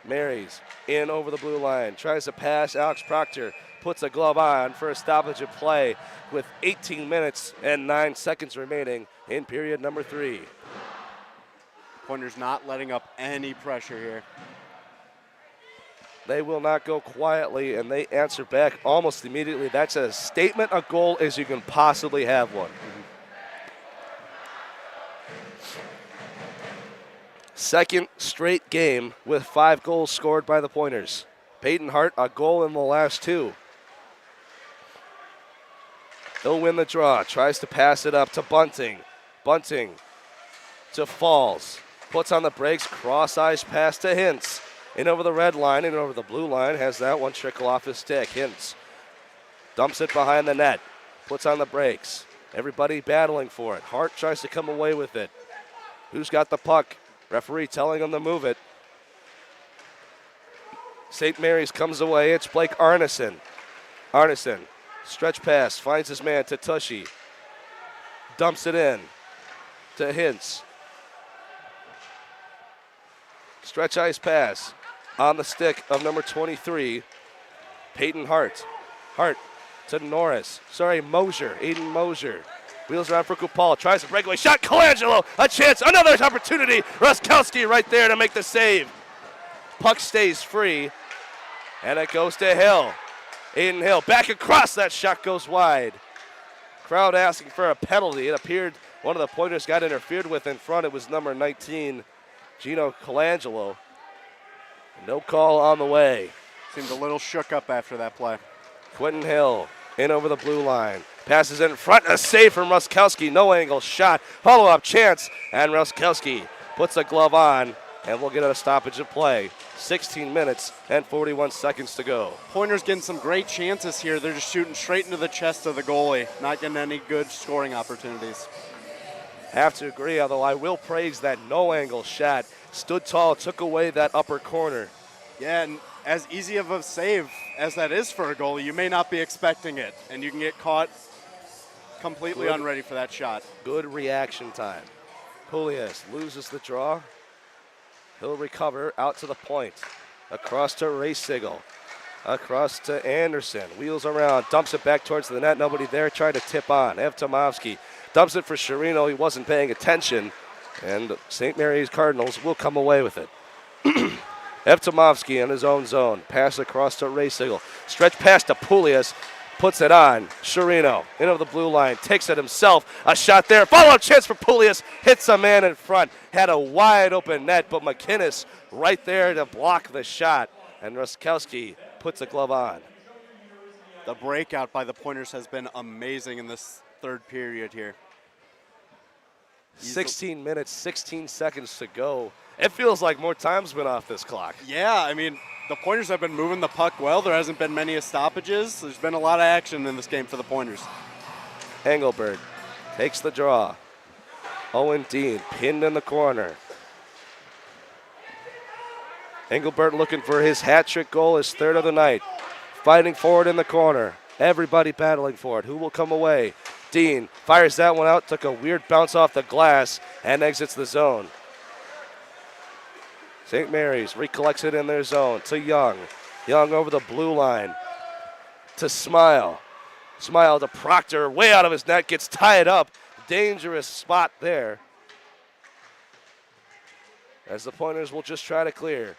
Marys in over the blue line. Tries to pass. Alex Proctor puts a glove on for a stoppage of play with 18 minutes and 9 seconds remaining in period number 3. Pointers not letting up any pressure here. They will not go quietly, and they answer back almost immediately. That's as statement a goal as you can possibly have one. Second straight game with 5 goals scored by the Pointers. Payton Hart, a goal in the last 2. He'll win the draw. Tries to pass it up to Bunting. Bunting to Falls. Puts on the brakes. Cross-ice pass to Hintz. In over the red line, in over the blue line. Has that one trickle off his stick. Hintz dumps it behind the net. Puts on the brakes. Everybody battling for it. Hart tries to come away with it. Who's got the puck? Referee telling him to move it. St. Mary's comes away. It's Blake Arneson. Arneson. Stretch pass, finds his man to Tushy. Dumps it in to Hintz. Stretch ice pass on the stick of number 23, Payton Hart. Hart to Norris. Mosier, Aiden Mosier. Wheels around for Kupal, tries a breakaway shot. Colangelo, a chance, another opportunity. Ruskowski right there to make the save. Puck stays free, and it goes to Hill. Aiden Hill back across. That shot goes wide. Crowd asking for a penalty. It appeared one of the Pointers got interfered with in front. It was number 19, Gino Colangelo. No call on the way. Seemed a little shook up after that play. Quentin Hill in over the blue line. Passes in front. A save from Ruskowski. No angle shot. Follow-up chance. And Ruskowski puts a glove on. And we'll get a stoppage of play. 16 minutes and 41 seconds to go. Pointers getting some great chances here. They're just shooting straight into the chest of the goalie. Not getting any good scoring opportunities. Have to agree, although I will praise that no-angle shot. Stood tall, took away that upper corner. Yeah, and as easy of a save as that is for a goalie, you may not be expecting it. And you can get caught completely unready for that shot. Good reaction time. Julius loses the draw. He'll recover out to the point. Across to Raysigel. Across to Anderson. Wheels around. Dumps it back towards the net. Nobody there. Trying to tip on. Evtomovsky dumps it for Sherino. He wasn't paying attention. And St. Mary's Cardinals will come away with it. Evtomovsky in his own zone. Pass across to Raysigel. Stretch pass to Pulias. Puts it on. Sherino into the blue line. Takes it himself. A shot there. Follow-up chance for Pulias. Hits a man in front. Had a wide open net, but McInnes right there to block the shot. And Ruskowski puts a glove on. The breakout by the Pointers has been amazing in this third period here. 16 minutes, 16 seconds to go. It feels like more time's been off this clock. Yeah, I mean, the Pointers have been moving the puck well. There hasn't been many stoppages. There's been a lot of action in this game for the Pointers. Engelbert takes the draw. Owen Dean pinned in the corner. Engelbert looking for his hat-trick goal, his third of the night. Fighting forward in the corner. Everybody battling for it. Who will come away? Dean fires that one out, took a weird bounce off the glass, and exits the zone. St. Mary's recollects it in their zone to Young. Young over the blue line to Smile. Smile to Proctor, way out of his net, gets tied up. Dangerous spot there. As the Pointers will just try to clear.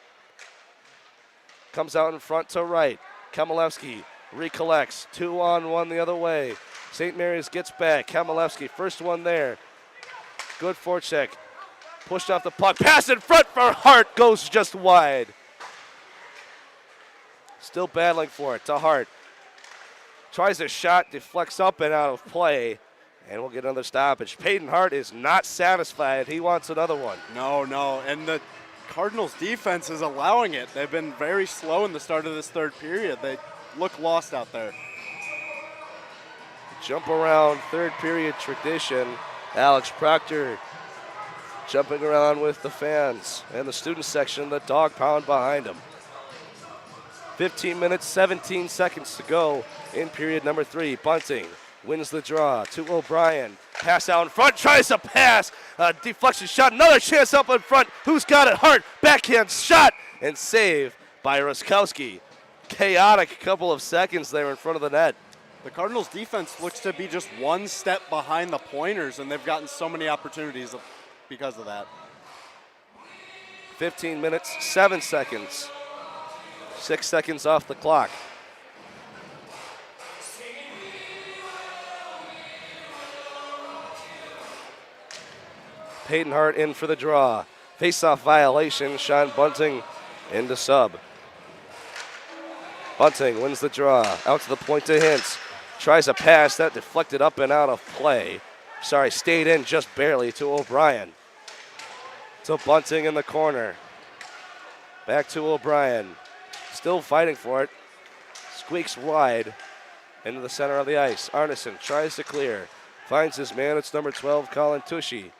Comes out in front to right. Kamilevsky recollects. 2-on-1 the other way. St. Mary's gets back. Kamilevsky, first one there. Good forecheck. Pushed off the puck. Pass in front for Hart. Goes just wide. Still battling for it to Hart. Tries a shot. Deflects up and out of play. And we'll get another stoppage. Payton Hart is not satisfied. He wants another one. No. And the Cardinals defense is allowing it. They've been very slow in the start of this third period. They look lost out there. Jump around third period tradition. Alex Proctor jumping around with the fans and the student section, the dog pound behind him. 15 minutes, 17 seconds to go in period number 3. Bunting wins the draw to O'Brien. Pass out in front, tries to pass. Deflection shot, another chance up in front. Who's got it? Hart, backhand shot, and save by Ruskowski. Chaotic couple of seconds there in front of the net. The Cardinals defense looks to be just one step behind the Pointers, and they've gotten so many opportunities because of that. 15 minutes, 7 seconds. 6 seconds off the clock. Payton Hart in for the draw. Face-off violation. Sean Bunting into sub. Bunting wins the draw. Out to the point to Hintz. Tries a pass. That deflected up and out of play. Sorry, stayed in just barely to O'Brien. To Bunting in the corner. Back to O'Brien. Still fighting for it. Squeaks wide into the center of the ice. Arneson tries to clear. Finds his man. It's number 12, Colin Tushy.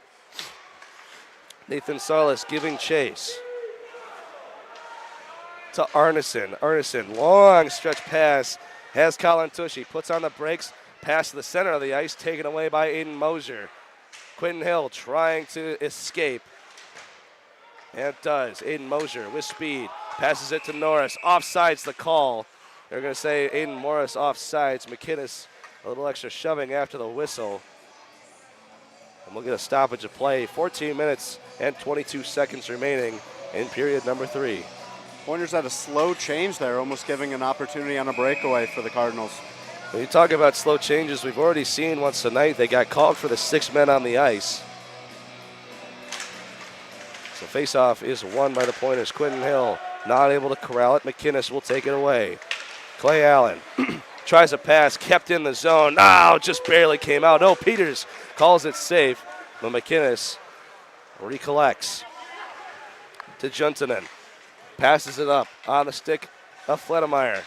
Nathan Salas giving chase. To Arneson. Arneson, long stretch pass. Has Colin Tushy. Puts on the brakes. Pass to the center of the ice. Taken away by Aiden Mosier. Quentin Hill trying to escape. And does. Aiden Mosier with speed. Passes it to Norris. Offsides the call. They're going to say Aiden Morris offsides. McInnes a little extra shoving after the whistle. And we'll get a stoppage of play. 14 minutes and 22 seconds remaining in period number 3. Pointers had a slow change there, almost giving an opportunity on a breakaway for the Cardinals. When you talk about slow changes, we've already seen once tonight they got called for the 6 men on the ice. So face-off is won by the Pointers. Quentin Hill not able to corral it. McKinnis will take it away. Clay Allen tries a pass, kept in the zone. Oh, just barely came out. No, Peters calls it safe, but McKinnis recollects to Juntanen. Passes it up on the stick of Fledemeyer.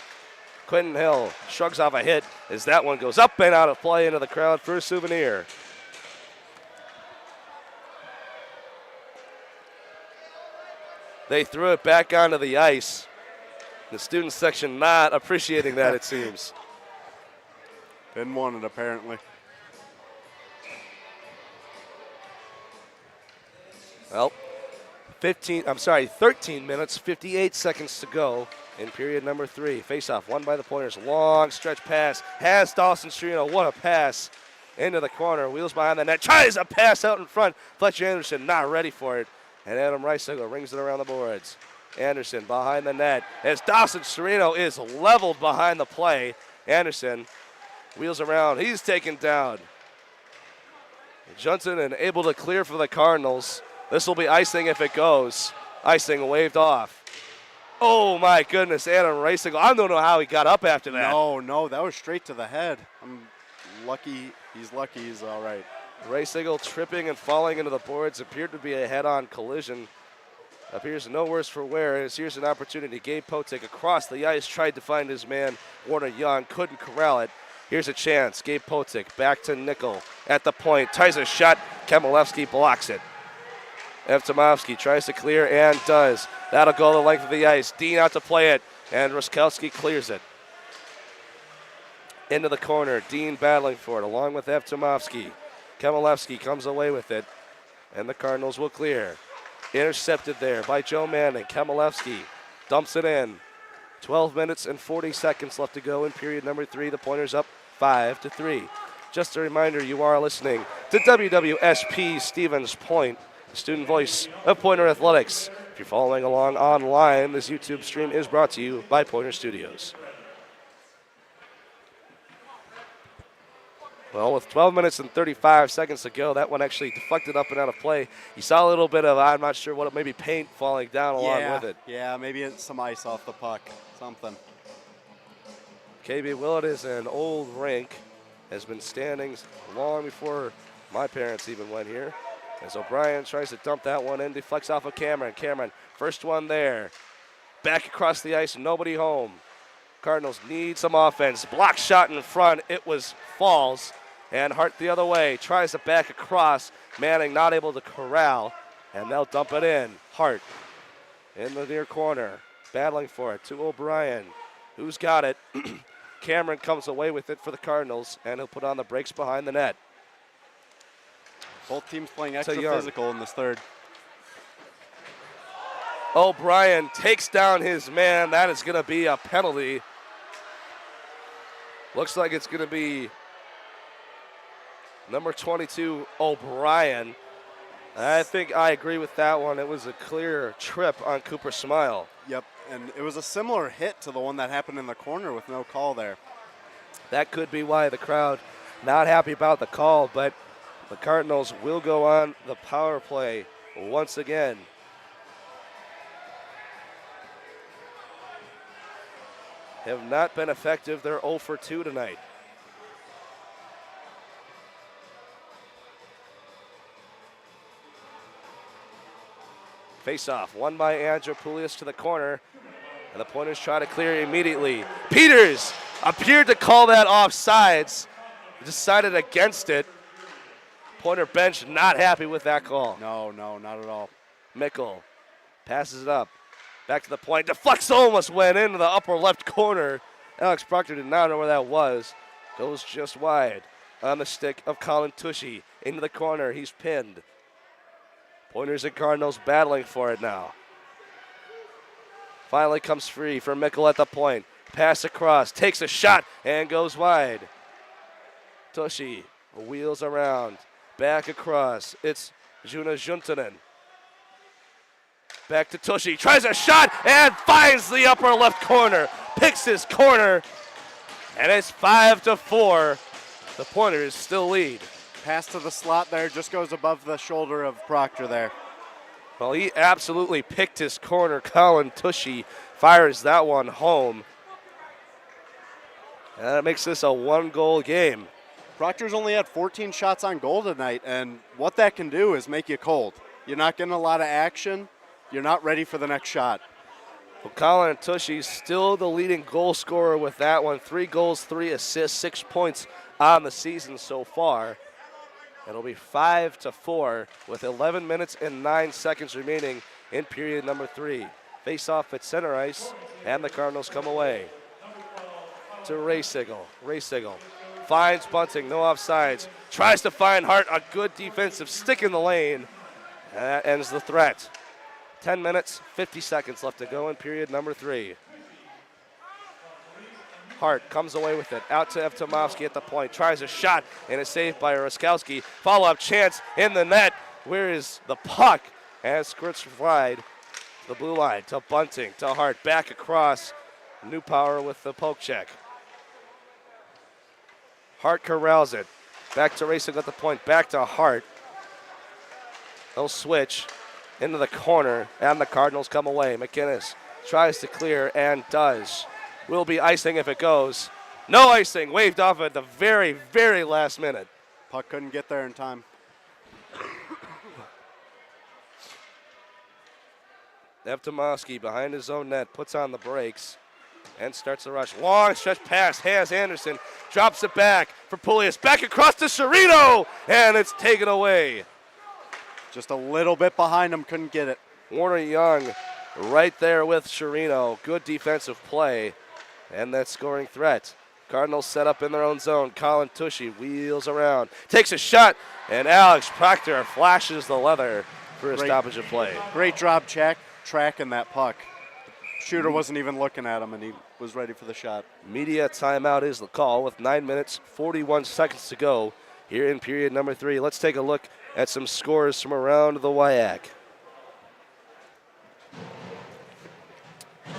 Quentin Hill shrugs off a hit as that one goes up and out of play into the crowd for a souvenir. They threw it back onto the ice. The student section not appreciating that, it seems. Didn't want it, apparently. Well, 13 minutes, 58 seconds to go in period number 3. Face-off won by the Pointers. Long stretch pass. Has Dawson Strino. What a pass into the corner. Wheels behind the net. Tries a pass out in front. Fletcher Anderson not ready for it. And Adam Reisinger rings it around the boards. Anderson behind the net as Dawson Sereno is leveled behind the play. Anderson wheels around. He's taken down. Johnson and able to clear for the Cardinals. This will be icing if it goes. Icing waved off. Oh, my goodness, Adam Reisinger. I don't know how he got up after that. No, that was straight to the head. I'm lucky. He's lucky he's all right. Reisinger tripping and falling into the boards. Appeared to be a head-on collision. Appears no worse for wear. As here's an opportunity. Gabe Potek across the ice, tried to find his man, Warner Young. Couldn't corral it. Here's a chance. Gabe Potek back to Nickel at the point. Tries a shot. Kemelevsky blocks it. Evtomovsky tries to clear and does. That'll go the length of the ice. Dean out to play it, and Ruskowski clears it. Into the corner. Dean battling for it along with Evtomovsky. Kemelevsky comes away with it, and the Cardinals will clear. Intercepted there by Joe Manning. Kemelevsky dumps it in. 12 minutes and 40 seconds left to go in period number 3. The Pointers up 5-3. Just a reminder, you are listening to WWSP Stevens Point, the student voice of Pointer Athletics. If you're following along online, this YouTube stream is brought to you by Pointer Studios. Well, with 12 minutes and 35 seconds to go, that one actually deflected up and out of play. You saw a little bit of, I'm not sure what, maybe paint falling down along with it. Yeah, maybe it's some ice off the puck, something. KB Willett is an old rink, has been standing long before my parents even went here. As O'Brien tries to dump that one in, deflects off of Cameron. Cameron, first one there. Back across the ice, nobody home. Cardinals need some offense. Block shot in front, it was falls. And Hart the other way, tries to back across. Manning not able to corral, and they'll dump it in. Hart in the near corner, battling for it to O'Brien. Who's got it? Cameron comes away with it for the Cardinals, and he'll put on the brakes behind the net. Both teams playing extra physical in this third. O'Brien takes down his man. That is going to be a penalty. Looks like it's going to be number 22, O'Brien. I think I agree with that one. It was a clear trip on Cooper Smile. Yep, and it was a similar hit to the one that happened in the corner with no call there. That could be why the crowd not happy about the call, but the Cardinals will go on the power play once again. Have not been effective. They're 0 for 2 tonight. Face-off, won by Andrew Poulias to the corner, and the Pointers try to clear immediately. Peters appeared to call that offsides, decided against it. Pointer bench not happy with that call. No, not at all. Mickle passes it up. Back to the point. Deflects almost went into the upper left corner. Alex Proctor did not know where that was. Goes just wide on the stick of Colin Tushy. Into the corner. He's pinned. Pointers and Cardinals battling for it now. Finally comes free for Mickle at the point. Pass across. Takes a shot and goes wide. Tushy wheels around. Back across. It's Juna Juntanen. Back to Tushy, tries a shot and finds the upper left corner. Picks his corner, and it's 5-4. The Pointers still lead. Pass to the slot there, just goes above the shoulder of Proctor there. Well, he absolutely picked his corner. Colin Tushy fires that one home. And that makes this a 1-goal game. Proctor's only had 14 shots on goal tonight, and what that can do is make you cold. You're not getting a lot of action. You're not ready for the next shot. Well, Colin Tushy's still the leading goal scorer with that one. 3 goals, 3 assists, 6 points on the season so far. It'll be 5-4 with 11 minutes and 9 seconds remaining in period number 3. Face off at center ice, and the Cardinals come away. To Raysigel. Raysigel finds Bunting, no offsides. Tries to find Hart, a good defensive stick in the lane. And that ends the threat. 10 minutes, 50 seconds left to go in period number 3. Hart comes away with it. Out to Evtomovsky at the point. Tries a shot and is saved by Ruskowski. Follow-up chance in the net. Where is the puck? And squirts wide. The blue line to Bunting, to Hart. Back across. New Power with the poke check. Hart corrals it. Back to Racing at the point. Back to Hart. They'll switch into the corner, and the Cardinals come away. McInnes tries to clear and does. Will be icing if it goes. No icing, waved off at the very, very last minute. Puck couldn't get there in time. Evtomovsky behind his own net, puts on the brakes and starts the rush. Long stretch pass, has Anderson, drops it back for Poulias. Back across to Cerrito, and it's taken away. Just a little bit behind him, couldn't get it. Warner Young right there with Cerrito. Good defensive play and that scoring threat. Cardinals set up in their own zone. Colin Tushy wheels around, takes a shot, and Alex Proctor flashes the leather for a stoppage of play. Great job tracking that puck. Shooter wasn't even looking at him, and he was ready for the shot. Media timeout is the call with 9 minutes, 41 seconds to go here in period number 3. Let's take a look at some scores from around the WIAC.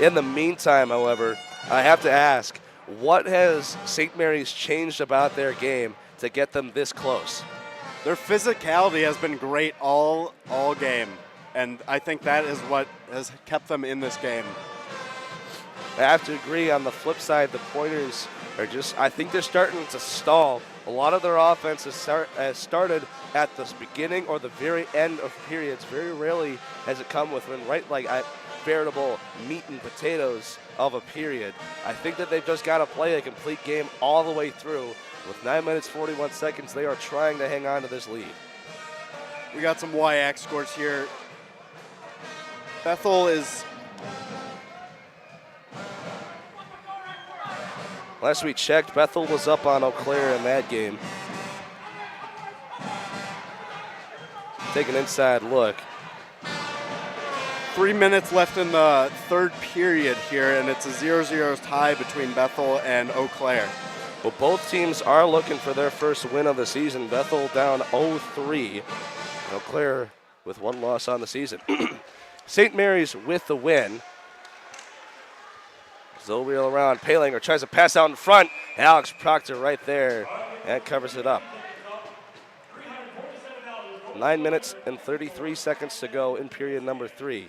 In the meantime, however, I have to ask, what has St. Mary's changed about their game to get them this close? Their physicality has been great all game, and I think that is what has kept them in this game. I have to agree. On the flip side, the Pointers are I think they're starting to stall. A lot of their offense has started at the beginning or the very end of periods. Very rarely has it come within veritable meat and potatoes of a period. I think that they've just got to play a complete game all the way through. With 9 minutes, 41 seconds, they are trying to hang on to this lead. We got some WIAC scores here. Bethel is... Last we checked, Bethel was up on Eau Claire in that game. Take an inside look. 3 minutes left in the third period here, and it's a 0-0 tie between Bethel and Eau Claire. Well, both teams are looking for their first win of the season. Bethel down 0-3. Eau Claire with 1 loss on the season. St. Mary's with the win. They'll reel around. Palinger tries to pass out in front. Alex Proctor right there and covers it up. 9 minutes and 33 seconds to go in period number 3.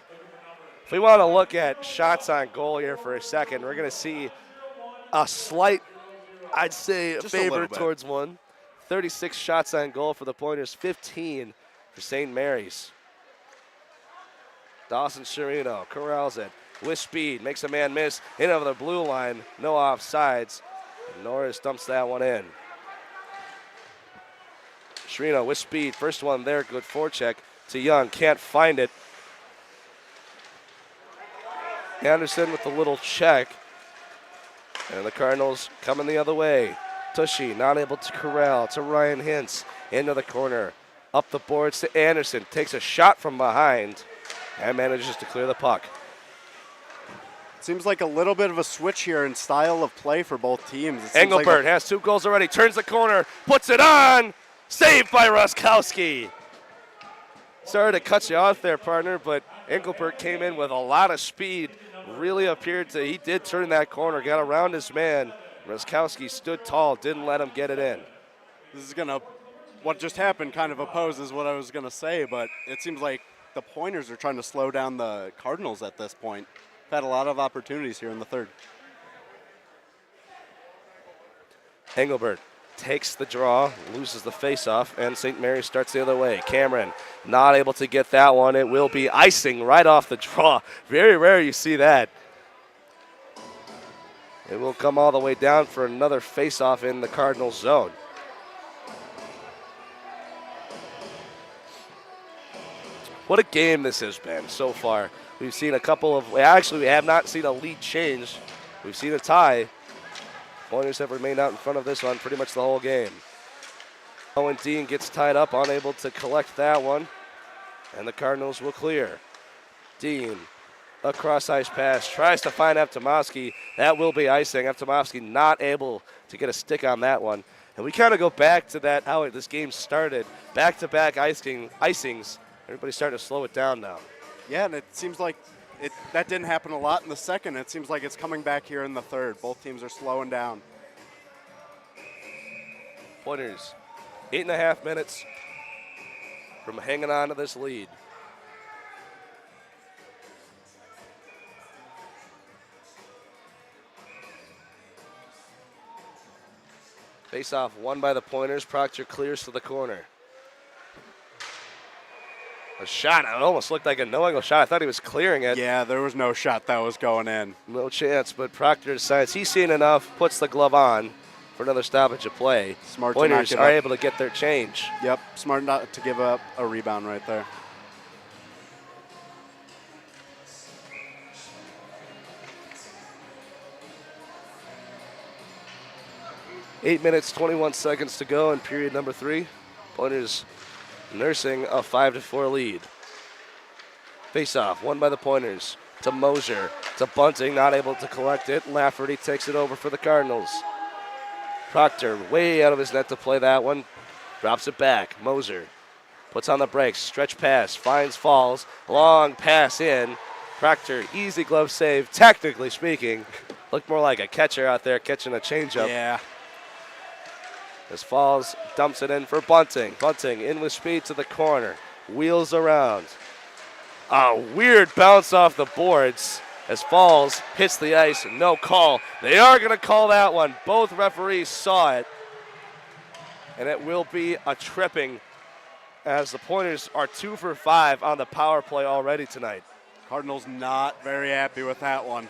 If we want to look at shots on goal here for a second, we're going to see a slight, I'd say, a favor towards one. 36 shots on goal for the Pointers, 15 for St. Mary's. Dawson Cerrito corrals it with speed, makes a man miss in over the blue line, no offsides. Norris dumps that one in. Cerrito with speed, first one there, good forecheck to Young, can't find it. Anderson with a little check, and the Cardinals coming the other way. Tushy not able to corral to Ryan Hintz into the corner. Up the boards to Anderson, takes a shot from behind and manages to clear the puck. Seems like a little bit of a switch here in style of play for both teams. Engelbert has 2 goals already, turns the corner, puts it on, saved by Ruskowski. Sorry to cut you off there, partner, but Engelbert came in with a lot of speed. Really appeared to, he did turn that corner, got around his man. Roskowski stood tall, didn't let him get it in. This is what just happened kind of opposes what I was going to say, but it seems like the Pointers are trying to slow down the Cardinals at this point. Had a lot of opportunities here in the third. Engelbert takes the draw, loses the faceoff, and St. Mary's starts the other way. Cameron not able to get that one. It will be icing right off the draw. Very rare you see that. It will come all the way down for another faceoff in the Cardinals zone. What a game this has been so far. We've seen a couple of, actually we have not seen a lead change. We've seen a tie. Pointers have remained out in front of this one pretty much the whole game. Owen Dean gets tied up, unable to collect that one. And the Cardinals will clear. Dean, a cross-ice pass, tries to find Eftimowski. That will be icing. Eftimowski not able to get a stick on that one. And we kind of go back to that, how this game started. Back-to-back icings. Everybody's starting to slow it down now. Yeah, and it seems like that didn't happen a lot in the second. It seems like it's coming back here in the third. Both teams are slowing down. Pointers, 8.5 minutes from hanging on to this lead. Face-off won by the Pointers. Proctor clears to the corner. A shot. It almost looked like a no-angle shot. I thought he was clearing it. Yeah, there was no shot that was going in. No chance, but Proctor decides he's seen enough, puts the glove on for another stoppage of play. Smart. Pointers are able to get their change. Yep, smart not to give up a rebound right there. Eight minutes, 21 seconds to go in period number 3. Pointers nursing a 5-4 lead. Face-off, won by the Pointers. To Mosier, to Bunting, not able to collect it. Lafferty takes it over for the Cardinals. Proctor, way out of his net to play that one. Drops it back. Moser puts on the brakes. Stretch pass, finds Falls. Long pass in. Proctor, easy glove save. Technically speaking, looked more like a catcher out there catching a changeup. Yeah. As Falls dumps it in for Bunting. Bunting in with speed to the corner. Wheels around. A weird bounce off the boards as Falls hits the ice. No call. They are going to call that one. Both referees saw it. And it will be a tripping as the Pointers are 2 for 5 on the power play already tonight. Cardinals not very happy with that one.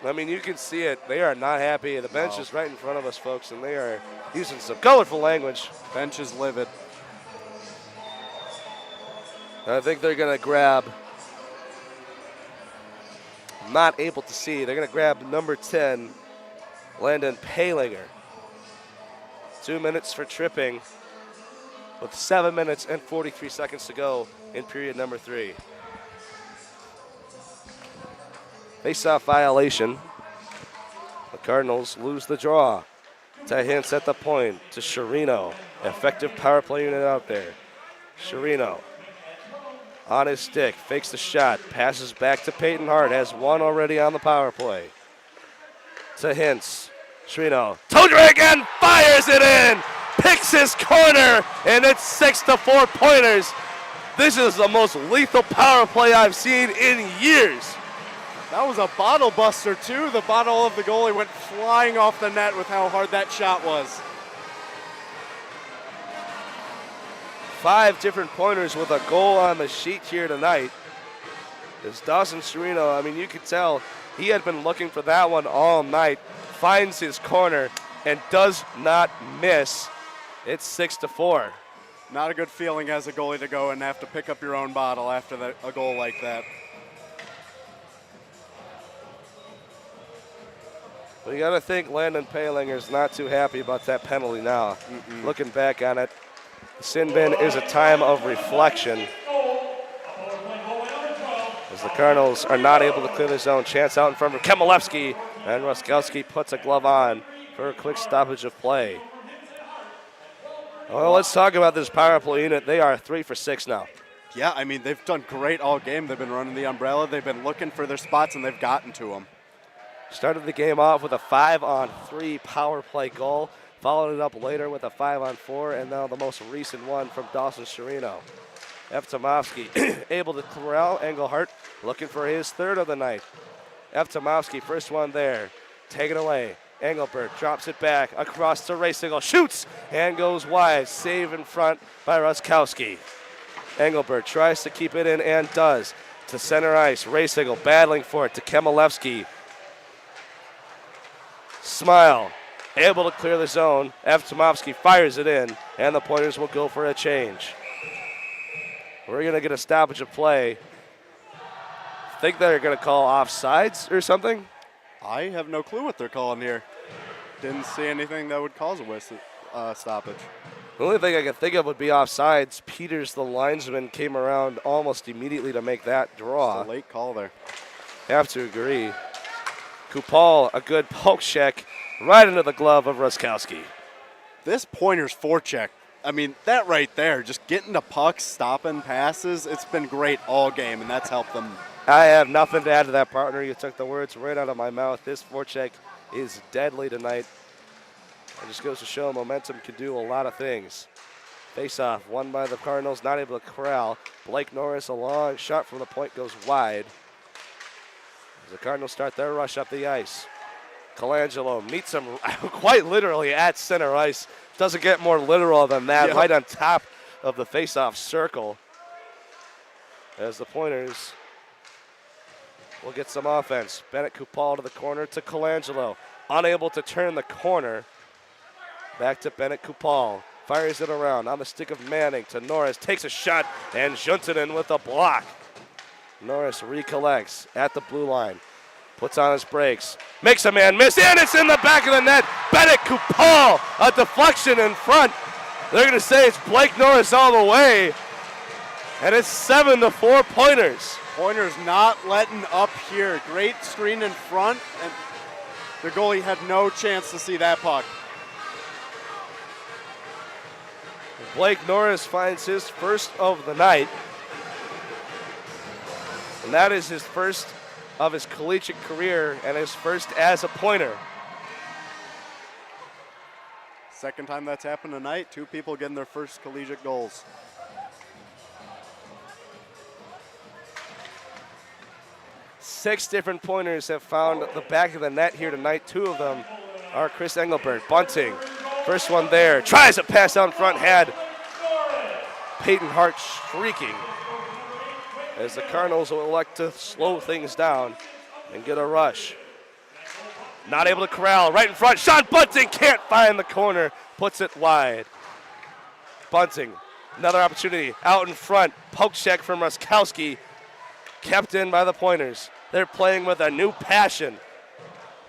I mean, you can see it. They are not happy. The bench is right in front of us, folks, and they are using some colorful language. Bench is livid. I think they're going to grab, not able to see, they're going to grab number 10, Landon Palinger. 2 minutes for tripping with 7 minutes and 43 seconds to go in period number 3. Face-off violation. The Cardinals lose the draw. To Hintz at the point, to Sherino. Effective power play unit out there. Sherino on his stick, fakes the shot, passes back to Payton Hart, has one already on the power play. To Hintz, Sherino, toe drag again, fires it in, picks his corner, and it's 6-4 Pointers. This is the most lethal power play I've seen in years. That was a bottle buster, too. The bottle of the goalie went flying off the net with how hard that shot was. 5 different Pointers with a goal on the sheet here tonight. As Dawson Sherino, I mean, you could tell he had been looking for that one all night. Finds his corner and does not miss. It's 6-4. Not a good feeling as a goalie to go and have to pick up your own bottle after a goal like that. Well, you got to think Landon Palinger's not too happy about that penalty now. Looking back on it, the sin bin is a time of reflection. As the Cardinals are not able to clear the zone. Chance out in front of Kemelevsky, and Roskowski puts a glove on for a quick stoppage of play. Well, let's talk about this power play unit. They are 3 for 6 now. Yeah, I mean, they've done great all game. They've been running the umbrella. They've been looking for their spots, and they've gotten to them. Started the game off with a 5-on-3 power play goal. Followed it up later with a 5-on-4, and now the most recent one from Dawson Sherino. F. Tomovsky able to corral Engelhardt, looking for his third of the night. F. Tomovsky, first one there. Take it away. Engelbert drops it back across to Racingel. Shoots and goes wide. Save in front by Ruskowski. Engelbert tries to keep it in and does. To center ice. Racingel battling for it to Kemalevsky. Smile. Able to clear the zone. F. Tomovsky fires it in, and the Pointers will go for a change. We're going to get a stoppage of play. Think they're going to call offsides or something? I have no clue what they're calling here. Didn't see anything that would cause a stoppage. The only thing I can think of would be offsides. Peters, the linesman, came around almost immediately to make that draw. It's a late call there. Have to agree. Kupal, a good poke check right into the glove of Ruskowski. This Pointers forecheck, I mean, that right there, just getting to pucks, stopping passes, it's been great all game, and that's helped them. I have nothing to add to that, partner. You took the words right out of my mouth. This forecheck is deadly tonight. It just goes to show momentum can do a lot of things. Face-off, won by the Cardinals, not able to corral. Blake Norris, a long shot from the point, goes wide. As the Cardinals start their rush up the ice. Colangelo meets him quite literally at center ice. Doesn't get more literal than that, right on top of the face-off circle. As the Pointers will get some offense. Bennett Kupal to the corner to Colangelo. Unable to turn the corner. Back to Bennett Kupal. Fires it around on the stick of Manning to Norris. Takes a shot, and Juntunen with a block. Norris recollects at the blue line. Puts on his brakes, makes a man miss, and it's in the back of the net. Bennett Kupal, a deflection in front. They're going to say it's Blake Norris all the way, and it's 7-4 Pointers. Pointers not letting up here. Great screen in front, and the goalie had no chance to see that puck. Blake Norris finds his first of the night, and that is his first of his collegiate career and his first as a Pointer. Second time that's happened tonight. 2 people getting their first collegiate goals. Six different Pointers have found the back of the net here tonight. 2 of them are Chris Engelbert. Bunting, first one there. Tries a pass out front, had Payton Hart streaking. As the Cardinals will elect to slow things down and get a rush. Not able to corral, right in front. Sean Bunting can't find the corner, puts it wide. Bunting, another opportunity out in front. Poke check from Ruskowski, kept in by the Pointers. They're playing with a new passion.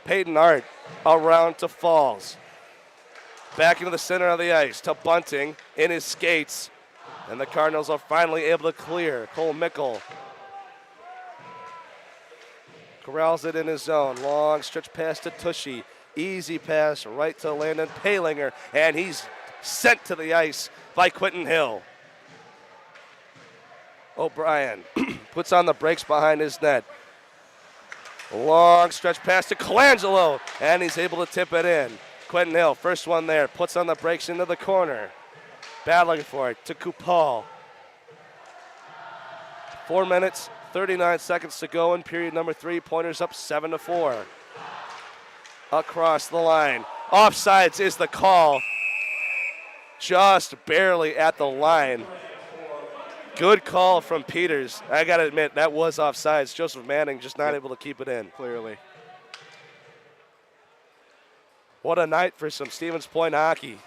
Payton Hart around to Falls. Back into the center of the ice to Bunting in his skates. And the Cardinals are finally able to clear. Cole Mickle corrals it in his zone. Long stretch pass to Tushy. Easy pass right to Landon Palinger. And he's sent to the ice by Quentin Hill. O'Brien puts on the brakes behind his net. Long stretch pass to Colangelo. And he's able to tip it in. Quentin Hill, first one there, puts on the brakes into the corner. Battling for it to Kupal. 4 minutes, 39 seconds to go in period number 3. Pointers up 7-4. Across the line. Offsides is the call. Just barely at the line. Good call from Peters. I got to admit, that was offsides. Joseph Manning just not able to keep it in. Clearly. What a night for some Stevens Point hockey.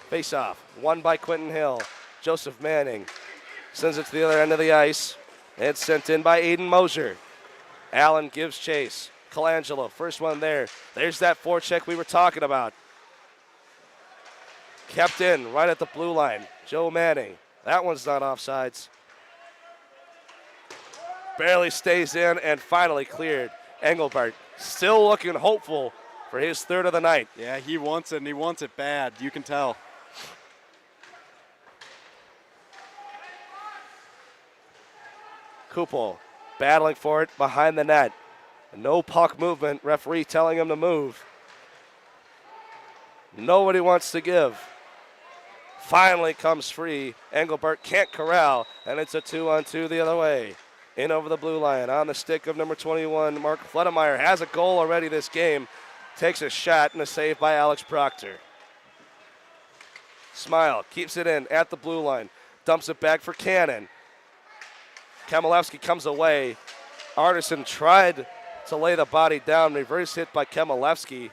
Face-off, won by Quentin Hill. Joseph Manning sends it to the other end of the ice. It's sent in by Aiden Mosier. Allen gives chase. Colangelo, first one there. There's that forecheck we were talking about. Kept in right at the blue line. Joe Manning. That one's not offsides. Barely stays in and finally cleared. Engelbart still looking hopeful for his third of the night. Yeah, he wants it, and he wants it bad. You can tell. Kupel battling for it behind the net. No puck movement. Referee telling him to move. Nobody wants to give. Finally comes free. Engelbart can't corral, and it's a 2-on-2 the other way. In over the blue line on the stick of number 21. Mark Fledemeyer has a goal already this game. Takes a shot and a save by Alex Proctor. Smile keeps it in at the blue line. Dumps it back for Cannon. Kamilevsky comes away. Arneson tried to lay the body down. Reverse hit by Kamilevsky.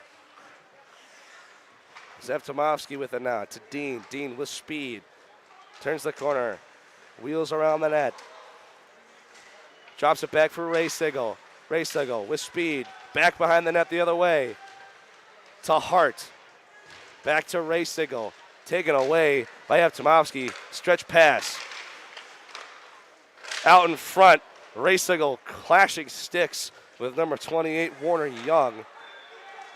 Zakutansky with it now to Dean. Dean with speed. Turns the corner. Wheels around the net. Drops it back for Ray Sigel. Ray Sigel with speed. Back behind the net the other way. To Hart. Back to Ray Sigel. Taken away by Zakutansky. Stretch pass. Out in front. Ray Sigel clashing sticks with number 28, Warner Young.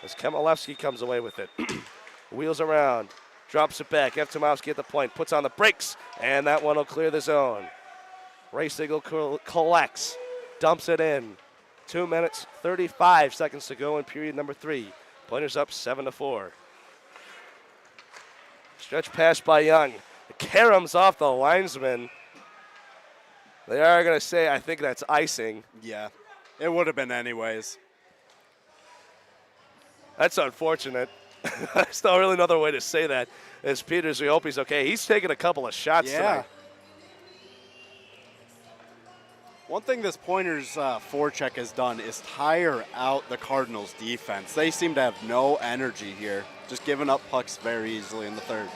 As Kamilevsky comes away with it. Wheels around. Drops it back. Zakutansky at the point. Puts on the brakes. And that one will clear the zone. Ray Sigel collects. Dumps it in. 2 minutes, 35 seconds to go in period number 3. Pointers up 7-4. Stretch pass by Young. Caroms off the linesman. They are going to say, I think that's icing. Yeah, it would have been anyways. That's unfortunate. There's not really another way to say that. As Peters, we hope he's okay. He's taken a couple of shots tonight. One thing this Pointers forecheck has done is tire out the Cardinals' defense. They seem to have no energy here, just giving up pucks very easily in the third.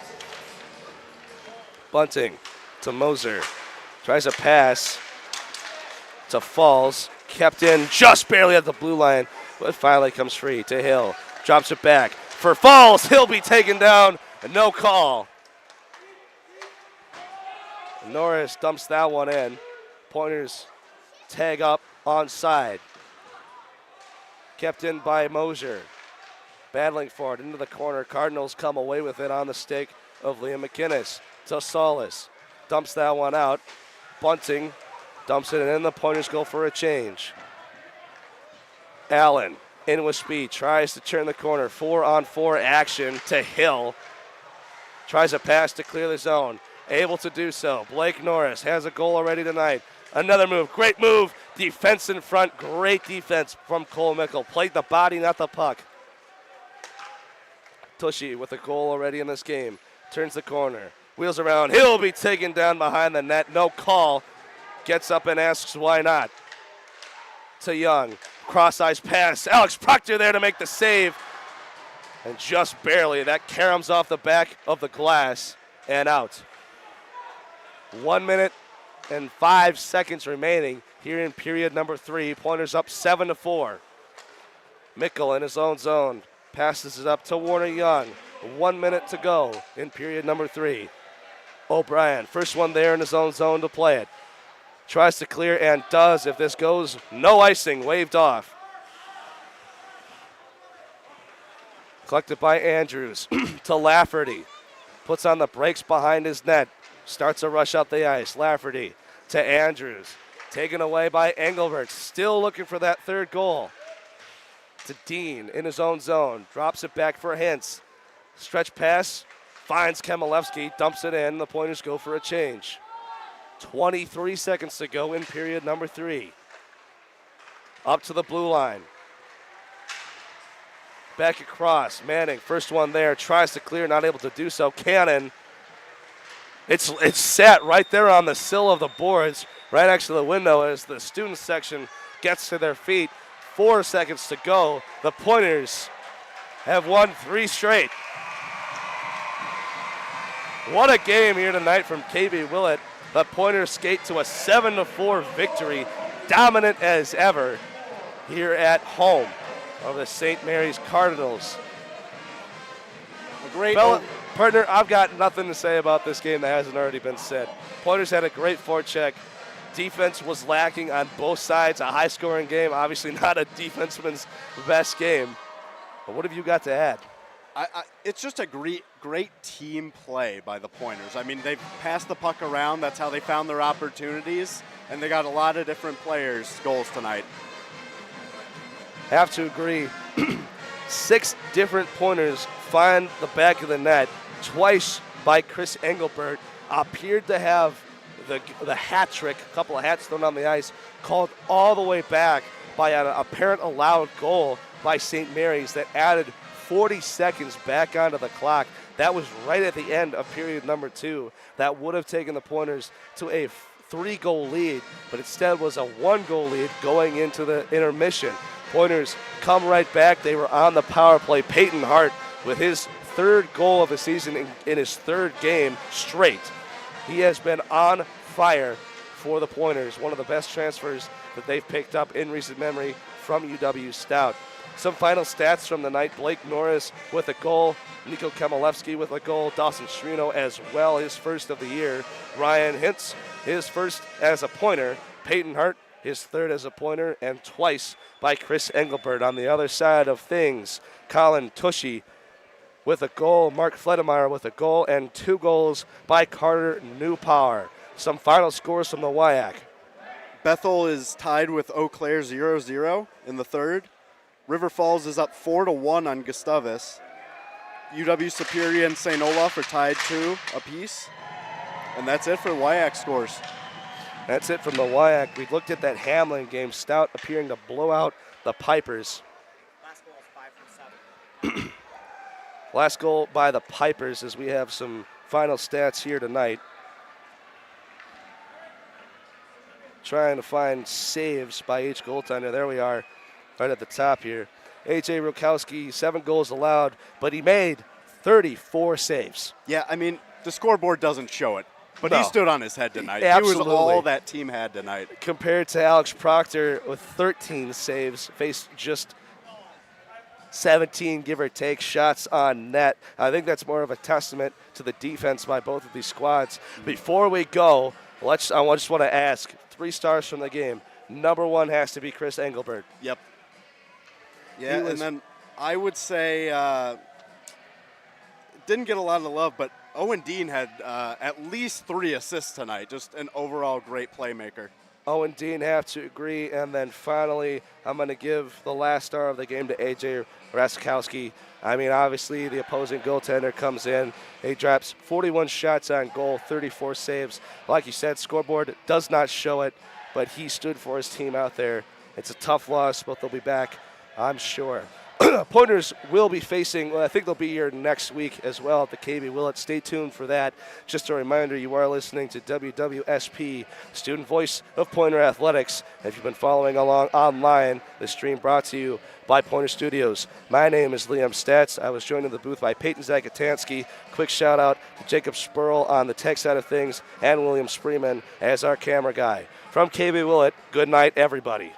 Bunting to Moser. Tries a pass to Falls. Kept in just barely at the blue line, but finally comes free to Hill. Drops it back for Falls. He'll be taken down. No call. Norris dumps that one in. Pointers tag up onside. Kept in by Moser. Battling for it into the corner. Cardinals come away with it on the stick of Liam McInnes. To Solis. Dumps that one out. Bunting dumps it in. The Pointers go for a change. Allen in with speed. Tries to turn the corner. 4-on-4 action to Hill. Tries a pass to clear the zone. Able to do so. Blake Norris has a goal already tonight. Another move. Great move. Defense in front. Great defense from Cole Mickle. Played the body, not the puck. Tushy with a goal already in this game. Turns the corner. Wheels around. He'll be taken down behind the net. No call. Gets up and asks why not. To Young. Cross-ice pass. Alex Proctor there to make the save. And just barely. That caroms off the back of the glass and out. 1 minute and 5 seconds remaining here in period number 3. Pointers up 7-4. Mickle in his own zone. Passes it up to Warner Young. 1 minute to go in period number 3. O'Brien, first one there in his own zone to play it. Tries to clear and does. If this goes, no icing, waved off. Collected by Andrews to Lafferty. Puts on the brakes behind his net. Starts a rush up the ice. Lafferty to Andrews. Taken away by Engelbert. Still looking for that third goal. To Dean in his own zone. Drops it back for Hintz. Stretch pass. Finds Kamilevsky. Dumps it in. The Pointers go for a change. 23 seconds to go in period number 3. Up to the blue line. Back across. Manning, first one there. Tries to clear. Not able to do so. Cannon. It's sat right there on the sill of the boards, right next to the window as the student section gets to their feet. 4 seconds to go. The Pointers have won 3 straight. What a game here tonight from KB Willet. The Pointers skate to a 7-4 victory, dominant as ever here at home of the St. Mary's Cardinals. A great Partner, I've got nothing to say about this game that hasn't already been said. Pointers had a great forecheck. defense was lacking on both sides. A high-scoring game, obviously not a defenseman's best game. But what have you got to add? It's just a great team play by the Pointers. I mean, they've passed the puck around. That's how they found their opportunities. And they got a lot of different players' goals tonight. Have to agree. 6 different Pointers find the back of the net. Twice by Chris Engelbert. Appeared to have the hat trick, a couple of hats thrown on the ice, called all the way back by an apparent allowed goal by St. Mary's that added 40 seconds back onto the clock. That was right at the end of period number 2. That would have taken the Pointers to a 3-goal lead, but instead was a 1-goal lead going into the intermission. Pointers come right back. They were on the power play. Payton Hart with his 3rd goal of the season in his 3rd game straight. He has been on fire for the Pointers, one of the best transfers that they've picked up in recent memory from UW Stout. Some final stats from the night: Blake Norris with a goal, Nico Kemalevsky with a goal, Dawson Shrino as well, his first of the year, Ryan Hintz, his first as a Pointer, Payton Hart, his 3rd as a Pointer, and twice by Chris Engelbert. On the other side of things, Colin Tushy with a goal, Mark Fledemeyer with a goal, and 2 goals by Carter Newpower. Some final scores from the WIAC. Bethel is tied with Eau Claire 0-0 in the 3rd. River Falls is up 4-1 on Gustavus. UW Superior and St. Olaf are tied 2 apiece. And that's it for WIAC scores. That's it from the WIAC. We looked at that Hamlin game. Stout appearing to blow out the Pipers. Last goal is 5 from 7. Last goal by the Pipers, as we have some final stats here tonight. Trying to find saves by each goaltender. There we are, right at the top here. A.J. Rukowski, 7 goals allowed, but he made 34 saves. Yeah, I mean, the scoreboard doesn't show it, but No. he stood on his head tonight. Absolutely. He was all that team had tonight. Compared to Alex Proctor with 13 saves, faced just 17, give or take, shots on net. I think that's more of a testament to the defense by both of these squads. Before we go, I just want to ask, 3 stars from the game. Number 1 has to be Chris Engelbert. Yep. Yeah, and then I would say didn't get a lot of love, but Owen Dean had at least 3 assists tonight. Just an overall great playmaker. Owen Dean, have to agree. And then finally, I'm going to give the last star of the game to A.J. Raskowski. I mean, obviously, the opposing goaltender comes in. He drops 41 shots on goal, 34 saves. Like you said, scoreboard does not show it, but he stood for his team out there. It's a tough loss, but they'll be back, I'm sure. Pointers will be facing, well, I think they'll be here next week as well at the KB Willet. Stay tuned for that. Just a reminder, you are listening to UWSP, student voice of Pointer Athletics. If you've been following along online, the stream brought to you by Pointer Studios. My name is Liam Statz. I was joined in the booth by Payton Zakutansky. Quick shout out to Jacob Spoerl on the tech side of things and William Spreeman as our camera guy. From KB Willet, good night, everybody.